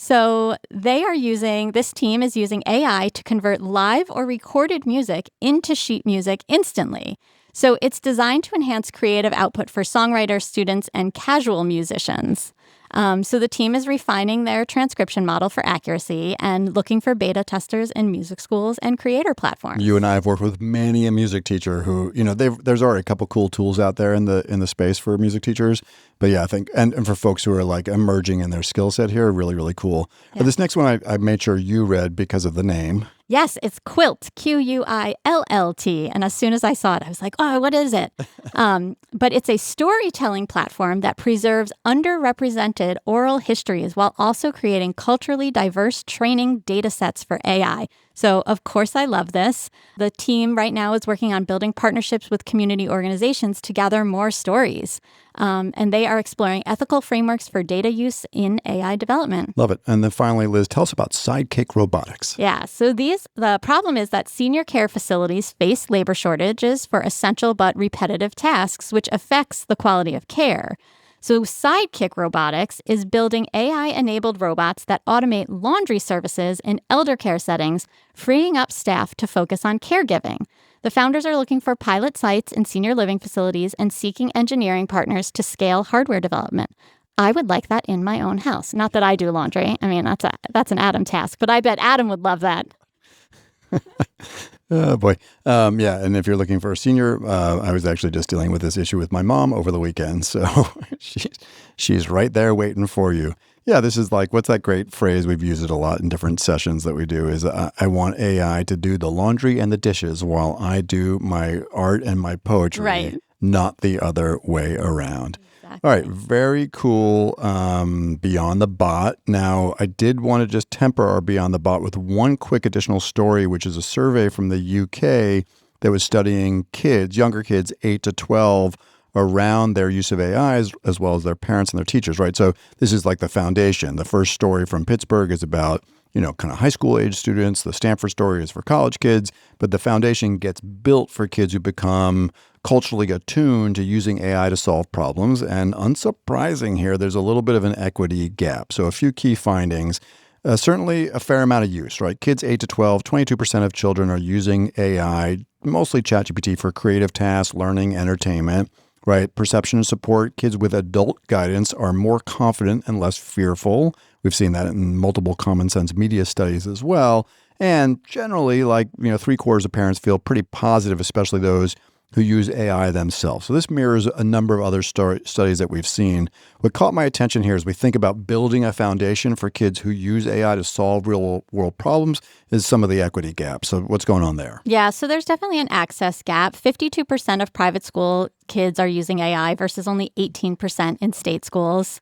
So this team is using AI to convert live or recorded music into sheet music instantly. So it's designed to enhance creative output for songwriters, students, and casual musicians. So the team is refining their transcription model for accuracy and looking for beta testers in music schools and creator platforms. You and I have worked with many a music teacher who, there's already a couple cool tools out there in the space for music teachers. But yeah, I think, and for folks who are like emerging in their skill set here, really, really cool. Yeah. This next one I made sure you read because of the name. Yes, it's Quilt, Q-U-I-L-L-T. And as soon as I saw it, I was like, oh, what is it? But it's a storytelling platform that preserves underrepresented oral histories while also creating culturally diverse training data sets for AI. So, of course, I love this. The team right now is working on building partnerships with community organizations to gather more stories. And they are exploring ethical frameworks for data use in AI development. Love it. And then finally, Liz, tell us about Sidekick Robotics. Yeah, so the problem is that senior care facilities face labor shortages for essential but repetitive tasks, which affects the quality of care. So Sidekick Robotics is building AI-enabled robots that automate laundry services in elder care settings, freeing up staff to focus on caregiving. The founders are looking for pilot sites in senior living facilities and seeking engineering partners to scale hardware development. I would like that in my own house. Not that I do laundry. I mean, that's an Adam task, but I bet Adam would love that. Oh, boy. Yeah. And if you're looking for a senior, I was actually just dealing with this issue with my mom over the weekend. So she's right there waiting for you. Yeah. This is like, what's that great phrase? We've used it a lot in different sessions that we do is I want AI to do the laundry and the dishes while I do my art and my poetry, Right. Not the other way around. All right, very cool. Beyond the Bot. Now, I did want to just temper our Beyond the Bot with one quick additional story, which is a survey from the UK that was studying kids, younger kids, 8 to 12, around their use of AI as well as their parents and their teachers, right? So this is like the foundation. The first story from Pittsburgh is about, kind of high school age students. The Stanford story is for college kids, but the foundation gets built for kids who become culturally attuned to using AI to solve problems. And unsurprising here, there's a little bit of an equity gap. So a few key findings. Certainly a fair amount of use, right? Kids 8 to 12, 22% of children are using AI, mostly ChatGPT for creative tasks, learning, entertainment, right? Perception and support. Kids with adult guidance are more confident and less fearful. We've seen that in multiple common sense media studies as well. And generally, 3/4 of parents feel pretty positive, especially those who use AI themselves. So this mirrors a number of other studies that we've seen. What caught my attention here as we think about building a foundation for kids who use AI to solve real-world problems is some of the equity gap. So what's going on there? Yeah, so there's definitely an access gap. 52% of private school kids are using AI versus only 18% in state schools.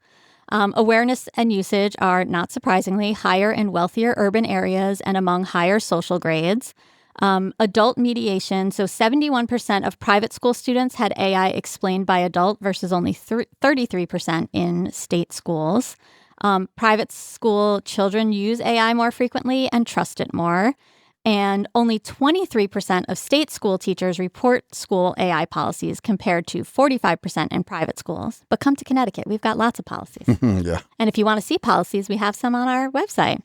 Awareness and usage are, not surprisingly, higher in wealthier urban areas and among higher social grades. Adult mediation, so 71% of private school students had AI explained by adult versus only 33% in state schools. Private school children use AI more frequently and trust it more. And only 23% of state school teachers report school AI policies compared to 45% in private schools. But come to Connecticut, we've got lots of policies. Yeah. And if you want to see policies, we have some on our website.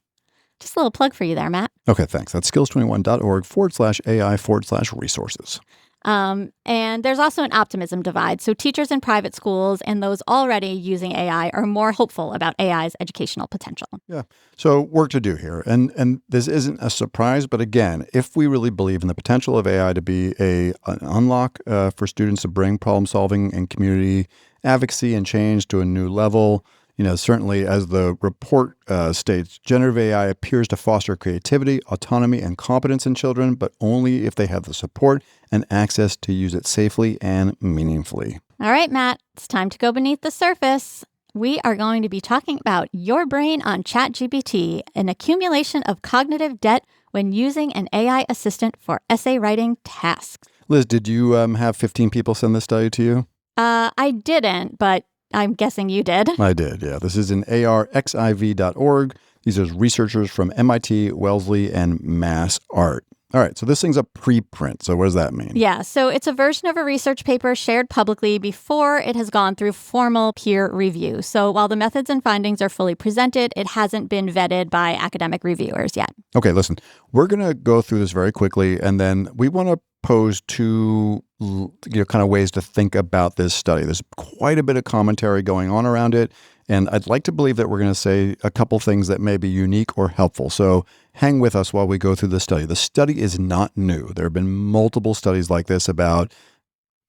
Just a little plug for you there, Matt. Okay, thanks. That's skills21.org/AI/resources. And there's also an optimism divide. So teachers in private schools and those already using AI are more hopeful about AI's educational potential. Yeah. So work to do here. And this isn't a surprise, but again, if we really believe in the potential of AI to be an unlock for students to bring problem solving and community advocacy and change to a new level, certainly as the report states, generative AI appears to foster creativity, autonomy, and competence in children, but only if they have the support and access to use it safely and meaningfully. All right, Matt, it's time to go beneath the surface. We are going to be talking about your brain on ChatGPT, an accumulation of cognitive debt when using an AI assistant for essay writing tasks. Liz, did you have 15 people send this study to you? I didn't, but I'm guessing you did. I did, yeah. This is in arxiv.org. These are researchers from MIT, Wellesley, and MassArt. All right, so this thing's a preprint. So what does that mean? Yeah, so it's a version of a research paper shared publicly before it has gone through formal peer review. So while the methods and findings are fully presented, it hasn't been vetted by academic reviewers yet. Okay, listen, we're going to go through this very quickly, and then we want to pose two kind of ways to think about this study. There's quite a bit of commentary going on around it, and I'd like to believe that we're going to say a couple things that may be unique or helpful. So hang with us while we go through the study. The study is not new. There have been multiple studies like this about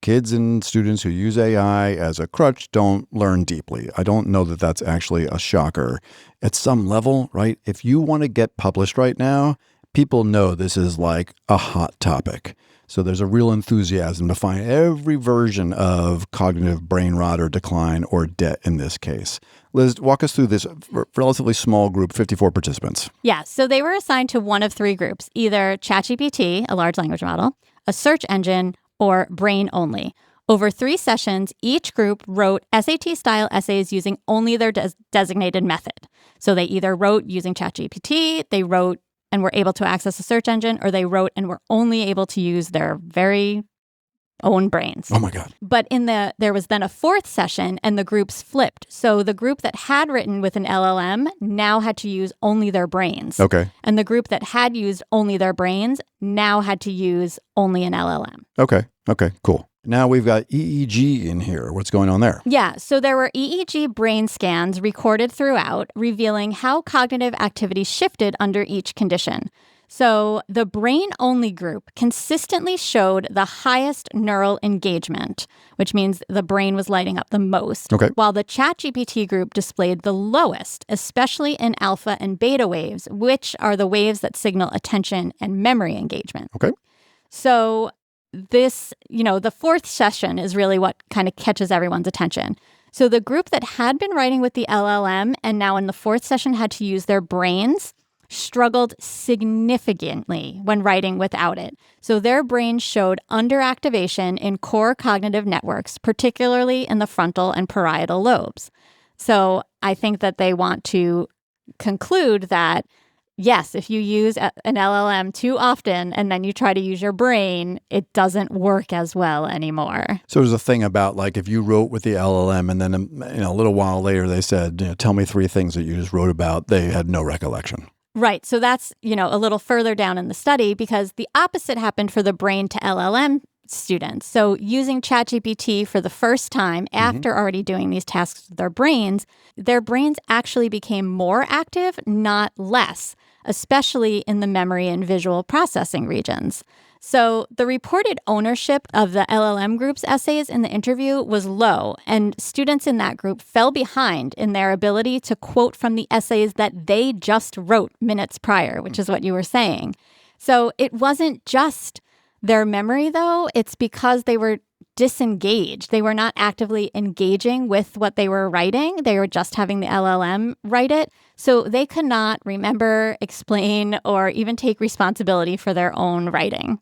kids and students who use AI as a crutch don't learn deeply. I don't know that that's actually a shocker. At some level, right? If you want to get published right now, people know this is like a hot topic. So there's a real enthusiasm to find every version of cognitive brain rot or decline or debt in this case. Liz, walk us through this relatively small group, 54 participants. Yeah, so they were assigned to one of three groups, either ChatGPT, a large language model, a search engine, or brain only. Over 3 sessions, each group wrote SAT-style essays using only their designated method. So they either wrote using ChatGPT, they wrote and were able to access a search engine, or they wrote and were only able to use their very own brains. Oh my God. But there was then a 4th session and the groups flipped. So the group that had written with an LLM now had to use only their brains. Okay. And the group that had used only their brains now had to use only an LLM. Okay, cool. Now we've got EEG in here. What's going on there? Yeah, so there were EEG brain scans recorded throughout, revealing how cognitive activity shifted under each condition. So the brain-only group consistently showed the highest neural engagement, which means the brain was lighting up the most, while the ChatGPT group displayed the lowest, especially in alpha and beta waves, which are the waves that signal attention and memory engagement. Okay. So this, the 4th session is really what kind of catches everyone's attention. So the group that had been writing with the LLM and now in the 4th session had to use their brains struggled significantly when writing without it. So their brains showed underactivation in core cognitive networks, particularly in the frontal and parietal lobes. So I think that they want to conclude that yes, if you use an LLM too often and then you try to use your brain, it doesn't work as well anymore. So there's a thing about like if you wrote with the LLM and then a little while later they said, tell me 3 things that you just wrote about, they had no recollection. Right. So that's, a little further down in the study because the opposite happened for the brain to LLM students. So using ChatGPT for the first time after already doing these tasks with their brains actually became more active, not less, especially in the memory and visual processing regions. So the reported ownership of the LLM group's essays in the interview was low, and students in that group fell behind in their ability to quote from the essays that they just wrote minutes prior, which is what you were saying. So it wasn't just their memory, though. It's because they were disengaged. They were not actively engaging with what they were writing. They were just having the LLM write it. So they could not remember, explain, or even take responsibility for their own writing.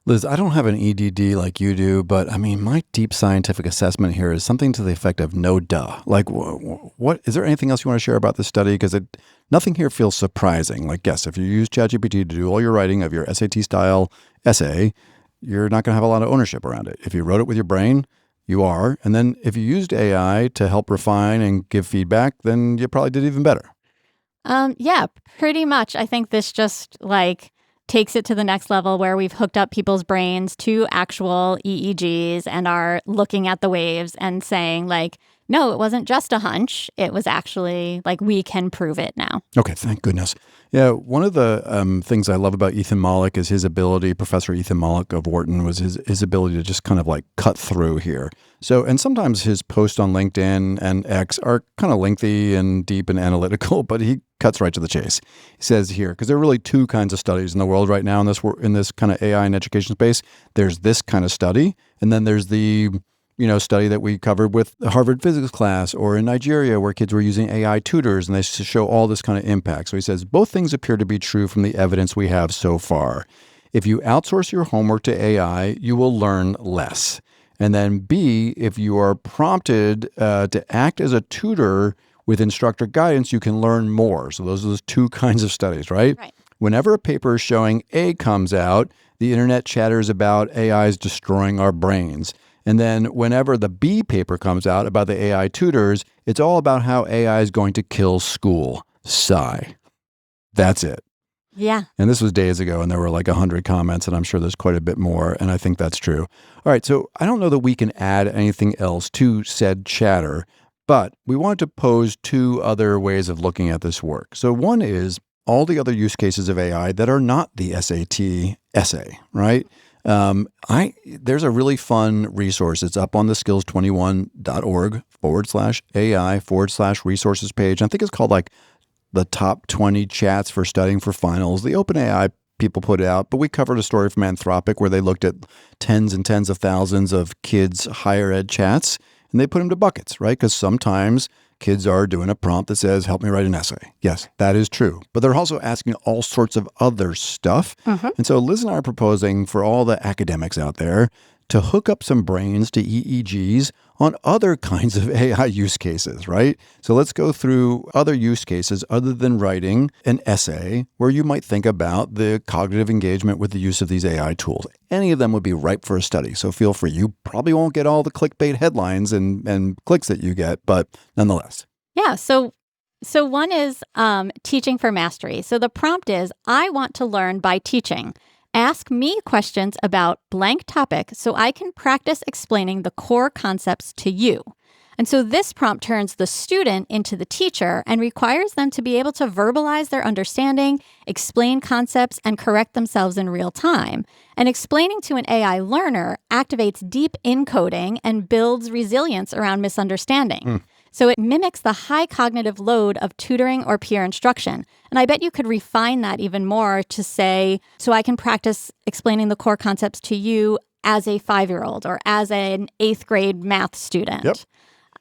Liz, I don't have an EDD like you do, but my deep scientific assessment here is something to the effect of no duh. Like, what is there anything else you want to share about this study? Because nothing here feels surprising. Like, yes, if you use ChatGPT to do all your writing of your SAT-style essay, you're not going to have a lot of ownership around it. If you wrote it with your brain, you are. And then if you used AI to help refine and give feedback, then you probably did even better. Yeah, pretty much. I think this just takes it to the next level where we've hooked up people's brains to actual EEGs and are looking at the waves and saying no, it wasn't just a hunch. It was actually we can prove it now. Okay, thank goodness. Yeah, one of the things I love about Ethan Mollick is his ability, Professor Ethan Mollick of Wharton, was his ability to just kind of cut through here. So, and sometimes his posts on LinkedIn and X are kind of lengthy and deep and analytical, but he cuts right to the chase. He says here, because there are really 2 kinds of studies in the world right now in this kind of AI and education space. There's this kind of study, and then there's the study that we covered with the Harvard physics class, or in Nigeria where kids were using AI tutors and they show all this kind of impact. So he says, both things appear to be true from the evidence we have so far. If you outsource your homework to AI, you will learn less. And then B, if you are prompted to act as a tutor with instructor guidance, you can learn more. So those are those 2 kinds of studies, right? Right. Whenever a paper showing A comes out, the internet chatters about AIs destroying our brains. And then whenever the B paper comes out about the AI tutors, it's all about how AI is going to kill school. Sigh. That's it. Yeah. And this was days ago, and there were 100 comments, and I'm sure there's quite a bit more, and I think that's true. All right, so I don't know that we can add anything else to said chatter, but we wanted to pose 2 other ways of looking at this work. So one is all the other use cases of AI that are not the SAT essay, right? There's a really fun resource. It's up on the skills21.org/AI/resources page. I think it's called the top 20 chats for studying for finals. The OpenAI people put out, but we covered a story from Anthropic where they looked at tens and tens of thousands of kids' higher ed chats, and they put them to buckets, right? Because sometimes kids are doing a prompt that says, help me write an essay. Yes, that is true. But they're also asking all sorts of other stuff. And so Liz and I are proposing for all the academics out there to hook up some brains to EEGs on other kinds of AI use cases, right? So let's go through other use cases other than writing an essay where you might think about the cognitive engagement with the use of these AI tools. Any of them would be ripe for a study. So feel free. You probably won't get all the clickbait headlines and clicks that you get, but nonetheless. Yeah. So one is teaching for mastery. So the prompt is, I want to learn by teaching. Ask me questions about blank topic so I can practice explaining the core concepts to you. And so this prompt turns the student into the teacher and requires them to be able to verbalize their understanding, explain concepts, and correct themselves in real time. And explaining to an AI learner activates deep encoding and builds resilience around misunderstanding. So it mimics the high cognitive load of tutoring or peer instruction. And I bet you could refine that even more to say, so I can practice explaining the core concepts to you as a 5-year-old or as an 8th grade math student. Yep.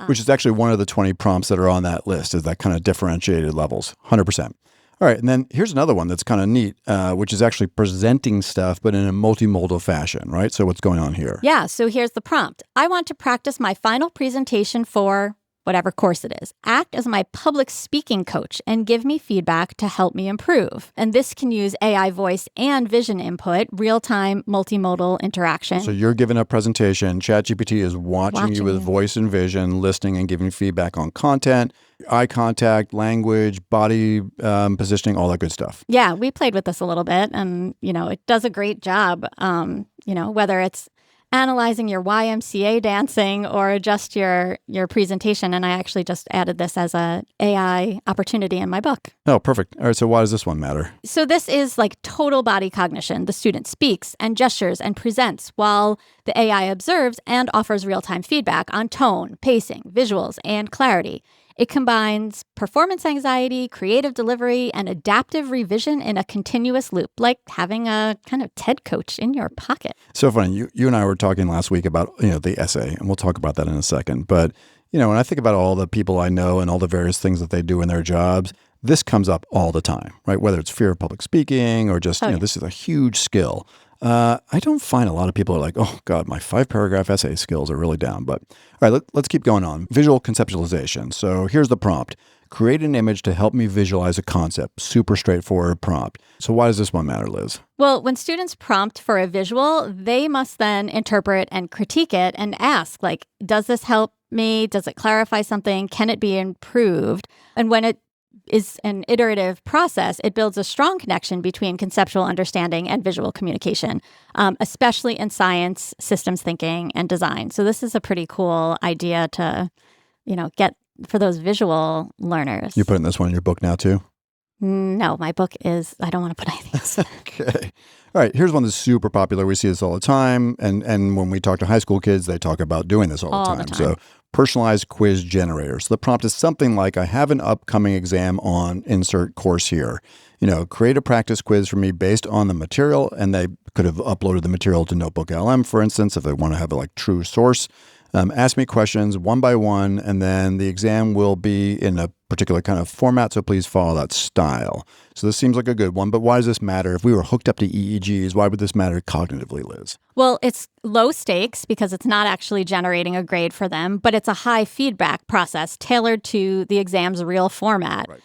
Which is actually one of the 20 prompts that are on that list, is that kind of differentiated levels, 100%. All right, and then here's another one that's kind of neat, which is actually presenting stuff, but in a multimodal fashion, right? So what's going on here? Yeah, so here's the prompt. I want to practice my final presentation for whatever course it is. Act as my public speaking coach and give me feedback to help me improve. And this can use AI voice and vision input, real-time multimodal interaction. So you're giving a presentation. ChatGPT is watching you with voice and vision, listening and giving feedback on content, eye contact, language, body positioning, all that good stuff. Yeah, we played with this a little bit, and, it does a great job, whether it's analyzing your YMCA dancing or just your presentation. And I actually just added this as a AI opportunity in my book. Oh, perfect. All right. So why does this one matter? So this is like total body cognition. The student speaks and gestures and presents while the AI observes and offers real-time feedback on tone, pacing, visuals, and clarity. It combines performance anxiety, creative delivery, and adaptive revision in a continuous loop, like having a kind of TED coach in your pocket. So funny. You and I were talking last week about, the essay, and we'll talk about that in a second. But, when I think about all the people I know and all the various things that they do in their jobs, this comes up all the time, right? Whether it's fear of public speaking or just, this is a huge skill. I don't find a lot of people are like, oh, God, my 5-paragraph essay skills are really down. But all right, let's keep going on. Visual conceptualization. So here's the prompt. Create an image to help me visualize a concept. Super straightforward prompt. So why does this one matter, Liz? Well, when students prompt for a visual, they must then interpret and critique it and ask, like, does this help me? Does it clarify something? Can it be improved? And when it is an iterative process, it builds a strong connection between conceptual understanding and visual communication, especially in science, systems thinking, and design. So this is a pretty cool idea to, get for those visual learners. You're putting this one in your book now, too? No, my book is, I don't want to put anything else. Okay. All right. Here's one that's super popular. We see this all the time. And when we talk to high school kids, they talk about doing this all the time. So personalized quiz generator. So the prompt is something like, I have an upcoming exam on insert course here. Create a practice quiz for me based on the material. And they could have uploaded the material to Notebook LM, for instance, if they want to have a true source. Ask me questions one by one, and then the exam will be in a particular kind of format, so please follow that style. So this seems like a good one, but why does this matter? If we were hooked up to EEGs, why would this matter cognitively, Liz? Well, it's low stakes because it's not actually generating a grade for them, but it's a high feedback process tailored to the exam's real format. Right.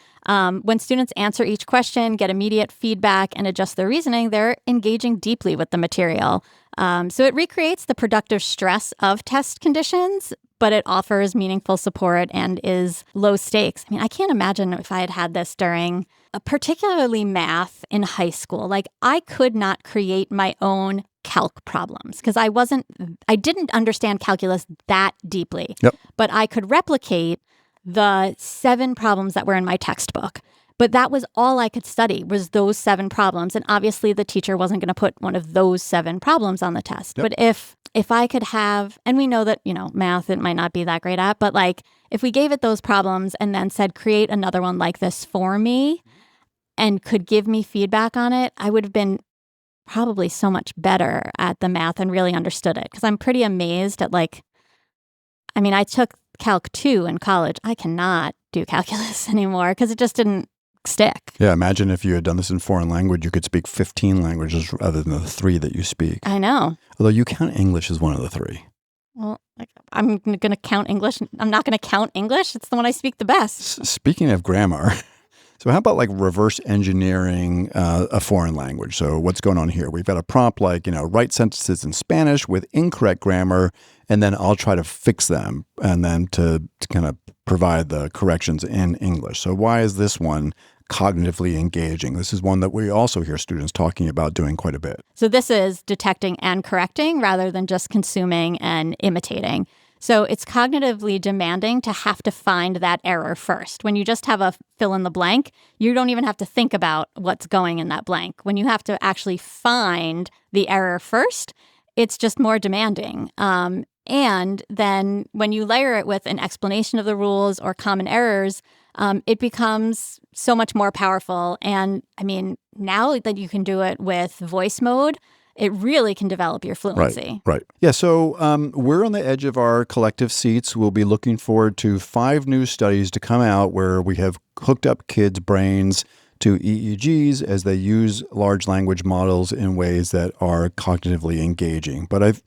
When students answer each question, get immediate feedback, and adjust their reasoning, they're engaging deeply with the material. So it recreates the productive stress of test conditions, but it offers meaningful support and is low stakes. I mean, I can't imagine if I had had this during particularly math in high school. Like, I could not create my own calc problems because I didn't understand calculus that deeply. Yep. But I could replicate the 7 problems that were in my textbook. But that was all I could study, was those 7 problems. And obviously the teacher wasn't going to put one of those 7 problems on the test. Yep. But if I could have, and we know that, math it might not be that great at, but if we gave it those problems and then said, create another one like this for me, and could give me feedback on it, I would have been probably so much better at the math and really understood it. Because I'm pretty amazed at I took Calc 2 in college. I cannot do calculus anymore because it just didn't stick. Yeah, imagine if you had done this in foreign language, you could speak 15 languages rather than the 3 that you speak. I know. Although you count English as one of the 3. Well, I'm going to count English. I'm not going to count English. It's the one I speak the best. Speaking of grammar, so how about reverse engineering a foreign language? So what's going on here? We've got a prompt write sentences in Spanish with incorrect grammar, and then I'll try to fix them and then to kind of provide the corrections in English. So why is this one cognitively engaging? This is one that we also hear students talking about doing quite a bit. So this is detecting and correcting rather than just consuming and imitating. So it's cognitively demanding to have to find that error first. When you just have a fill in the blank, you don't even have to think about what's going in that blank. When you have to actually find the error first, it's just more demanding. And then when you layer it with an explanation of the rules or common errors, it becomes so much more powerful. And now that you can do it with voice mode, it really can develop your fluency. Right. Yeah, so we're on the edge of our collective seats. We'll be looking forward to 5 new studies to come out where we have hooked up kids' brains to EEGs as they use large language models in ways that are cognitively engaging. But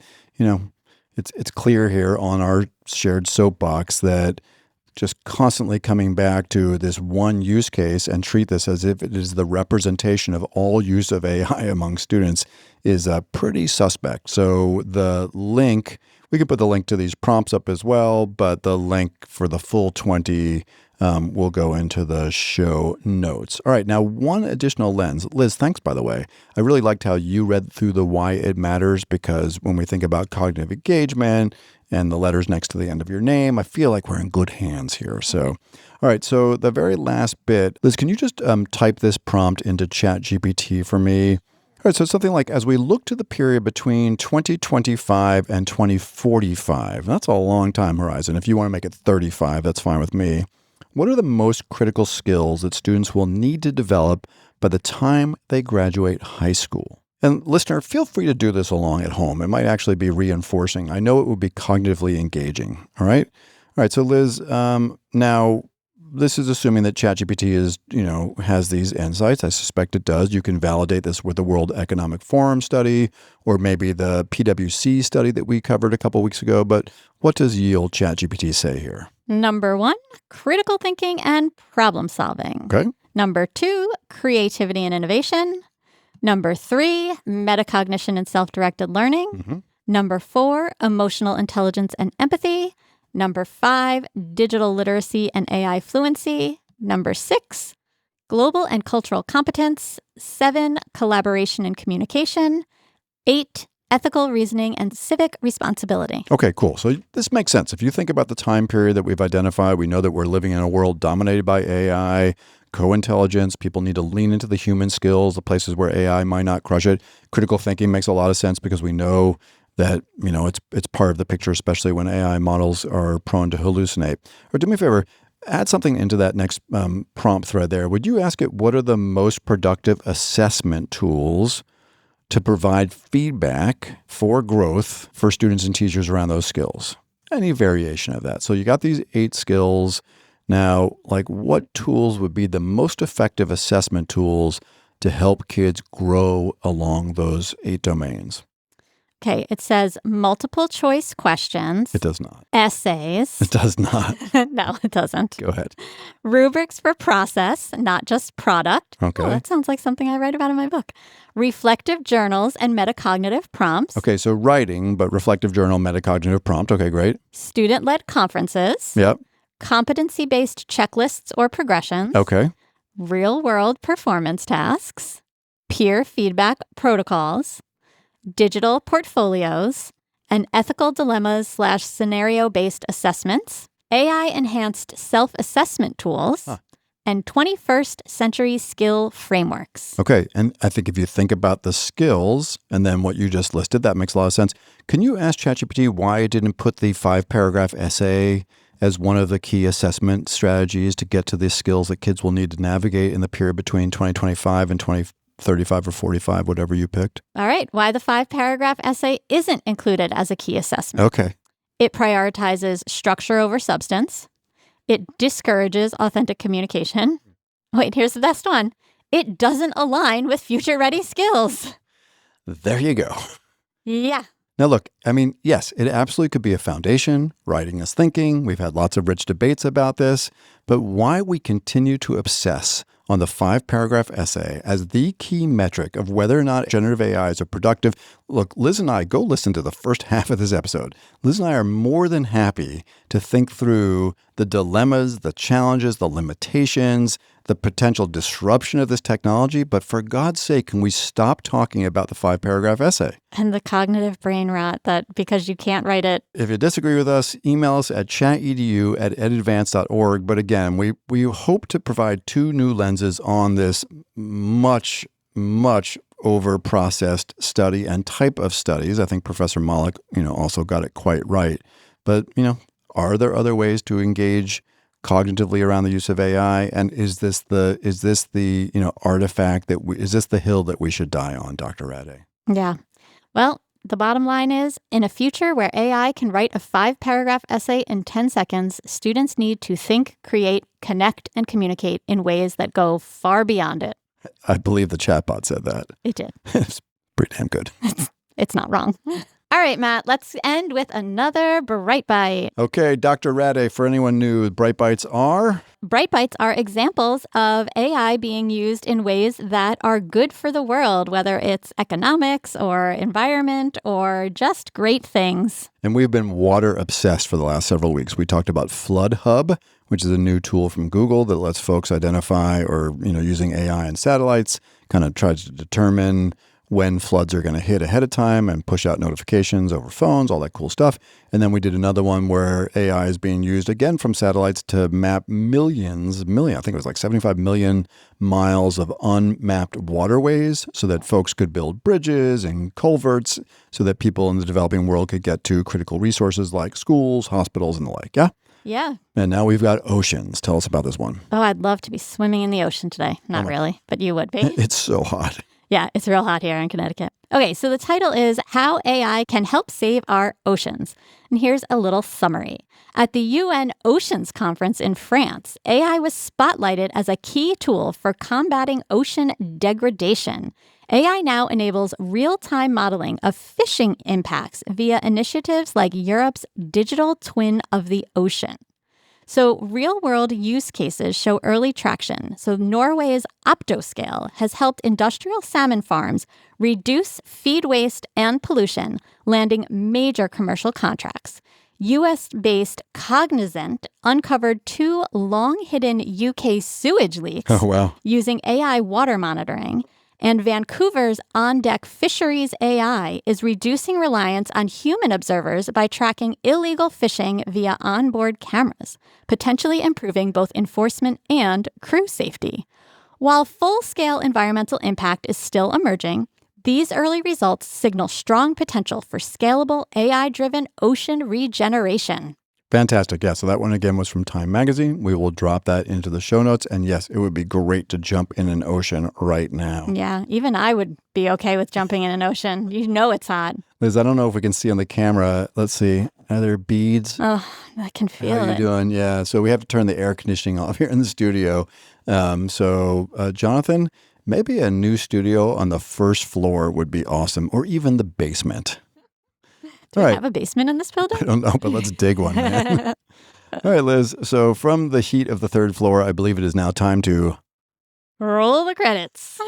it's clear here on our shared soapbox that just constantly coming back to this one use case and treat this as if it is the representation of all use of AI among students is pretty suspect. So the link, we can put the link to these prompts up as well, but the link for the full 20 will go into the show notes. All right, now one additional lens. Liz, thanks, by the way. I really liked how you read through the why it matters, because when we think about cognitive engagement and the letters next to the end of your name, I feel like we're in good hands here. So, all right, so the very last bit, Liz, can you just type this prompt into ChatGPT for me? All right, so something like, as we look to the period between 2025 and 2045, that's a long time horizon. If you want to make it 35, that's fine with me. What are the most critical skills that students will need to develop by the time they graduate high school? And listener, feel free to do this along at home. It might actually be reinforcing. I know it would be cognitively engaging. All right. So Liz, now this is assuming that ChatGPT has these insights. I suspect it does. You can validate this with the World Economic Forum study or maybe the PwC study that we covered a couple weeks ago. But what does yield ChatGPT say here? Number 1, critical thinking and problem solving. Okay. Number 2, creativity and innovation. Number 3, metacognition and self-directed learning. Mm-hmm. Number 4, emotional intelligence and empathy. Number 5, digital literacy and AI fluency. Number 6, global and cultural competence. 7, collaboration and communication. 8, ethical reasoning and civic responsibility. Okay, cool. So this makes sense. If you think about the time period that we've identified, we know that we're living in a world dominated by AI, co-intelligence. People need to lean into the human skills, the places where AI might not crush it. Critical thinking makes a lot of sense because we know that, it's part of the picture, especially when AI models are prone to hallucinate. Or do me a favor, add something into that next prompt thread there. Would you ask it, what are the most productive assessment tools to provide feedback for growth for students and teachers around those skills? Any variation of that. So you got these 8 skills. Now, what tools would be the most effective assessment tools to help kids grow along those 8 domains? Okay, it says multiple choice questions. It does not. Essays. It does not. No, it doesn't. Go ahead. Rubrics for process, not just product. Okay. Oh, that sounds like something I write about in my book. Reflective journals and metacognitive prompts. Okay, so writing, but reflective journal, metacognitive prompt. Okay, great. Student-led conferences. Yep. Competency-based checklists or progressions. Okay. Real-world performance tasks. Peer feedback protocols. Digital portfolios. And ethical dilemmas / scenario-based assessments. AI-enhanced self-assessment tools. And 21st century skill frameworks. Okay, and I think if you think about the skills and then what you just listed, that makes a lot of sense. Can you ask ChatGPT why it didn't put the 5-paragraph essay as one of the key assessment strategies to get to the skills that kids will need to navigate in the period between 2025 and 2035 or 45, whatever you picked. All right. Why the 5-paragraph essay isn't included as a key assessment. Okay. It prioritizes structure over substance. It discourages authentic communication. Wait, here's the best one. It doesn't align with future-ready skills. There you go. Yeah. Now, look, I mean, yes, it absolutely could be a foundation. Writing is thinking. We've had lots of rich debates about this. But why we continue to obsess on the 5-paragraph essay as the key metric of whether or not generative AIs are productive. Look, Liz and I, go listen to the first half of this episode. Liz and I are more than happy to think through the dilemmas, the challenges, the limitations, the potential disruption of this technology. But for God's sake, can we stop talking about the 5-paragraph essay? And the cognitive brain rot that because you can't write it. If you disagree with us, email us at chatedu@edadvance.org. But again, we hope to provide 2 new lenses on this much over-processed study and type of studies. I think Professor Malik, also got it quite right. But, are there other ways to engage cognitively around the use of AI? And is this the artifact is this the hill that we should die on, Dr. Rade? Yeah. Well, the bottom line is, in a future where AI can write a 5-paragraph essay in 10 seconds, students need to think, create, connect, and communicate in ways that go far beyond it. I believe the chatbot said that. It did. It's pretty damn good. It's not wrong. All right, Matt, let's end with another Bright Byte. Okay, Dr. Rade, for anyone new, Bright Bytes are? Bright Bytes are examples of AI being used in ways that are good for the world, whether it's economics or environment or just great things. And we've been water obsessed for the last several weeks. We talked about Flood Hub, which is a new tool from Google that lets folks identify or, using AI and satellites, kind of tries to determine when floods are going to hit ahead of time and push out notifications over phones, all that cool stuff. And then we did another one where AI is being used again from satellites to map I think it was like 75 million miles of unmapped waterways so that folks could build bridges and culverts so that people in the developing world could get to critical resources like schools, hospitals, and the like. Yeah? Yeah. And now we've got oceans. Tell us about this one. Oh, I'd love to be swimming in the ocean today. Not really, but you would be. It's so hot. Yeah, it's real hot here in Connecticut. Okay, so the title is How AI Can Help Save Our Oceans. And here's a little summary. At the UN Oceans Conference in France, AI was spotlighted as a key tool for combating ocean degradation. AI now enables real-time modeling of fishing impacts via initiatives like Europe's Digital Twin of the Ocean. So real-world use cases show early traction. So Norway's Optoscale has helped industrial salmon farms reduce feed waste and pollution, landing major commercial contracts. US-based Cognizant uncovered 2 long-hidden UK sewage leaks using AI water monitoring. And Vancouver's On-Deck Fisheries AI is reducing reliance on human observers by tracking illegal fishing via onboard cameras, potentially improving both enforcement and crew safety. While full-scale environmental impact is still emerging, these early results signal strong potential for scalable AI-driven ocean regeneration. Fantastic. Yeah. So that one again was from Time Magazine. We will drop that into the show notes. And yes, it would be great to jump in an ocean right now. Yeah. Even I would be okay with jumping in an ocean. You know it's hot. Liz, I don't know if we can see on the camera. Let's see. Are there beads? Oh, I can feel it. How are you doing? Yeah. So we have to turn the air conditioning off here in the studio. Jonathan, maybe a new studio on the first floor would be awesome, or even the basement. Do we have a basement in this building? I don't know, but let's dig one, man. All right, Liz. So from the heat of the 3rd floor, I believe it is now time to roll the credits.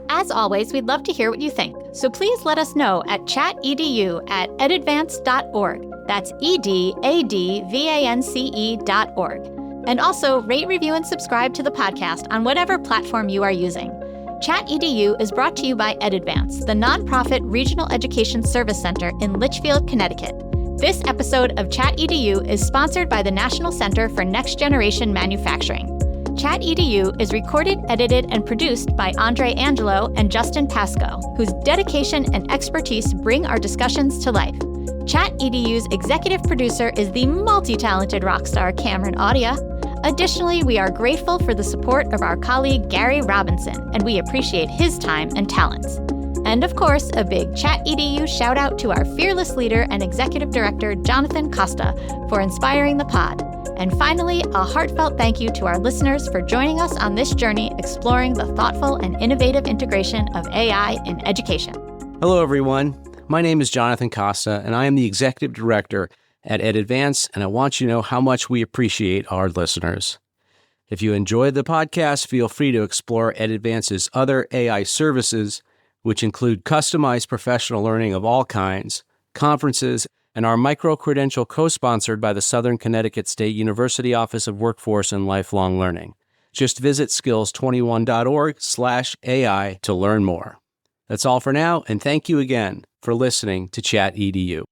As always, we'd love to hear what you think. So please let us know at ChatEDU@edadvance.org. That's EDADVANCE.org. And also rate, review, and subscribe to the podcast on whatever platform you are using. ChatEDU is brought to you by EdAdvance, the nonprofit regional education service center in Litchfield, Connecticut. This episode of ChatEDU is sponsored by the National Center for Next Generation Manufacturing. ChatEDU is recorded, edited, and produced by Andre Angelo and Justin Pasco, whose dedication and expertise bring our discussions to life. ChatEDU's executive producer is the multi-talented rock star Cameron Audia. Additionally, we are grateful for the support of our colleague Gary Robinson, and we appreciate his time and talents. And of course, a big ChatEDU shout out to our fearless leader and executive director, Jonathan Costa, for inspiring the pod. And finally, a heartfelt thank you to our listeners for joining us on this journey exploring the thoughtful and innovative integration of AI in education. Hello, everyone. My name is Jonathan Costa, and I am the Executive Director at EdAdvance, and I want you to know how much we appreciate our listeners. If you enjoyed the podcast, feel free to explore EdAdvance's other AI services, which include customized professional learning of all kinds, conferences, and our micro-credential co-sponsored by the Southern Connecticut State University Office of Workforce and Lifelong Learning. Just visit skills21.org/AI to learn more. That's all for now, and thank you again for listening to ChatEDU.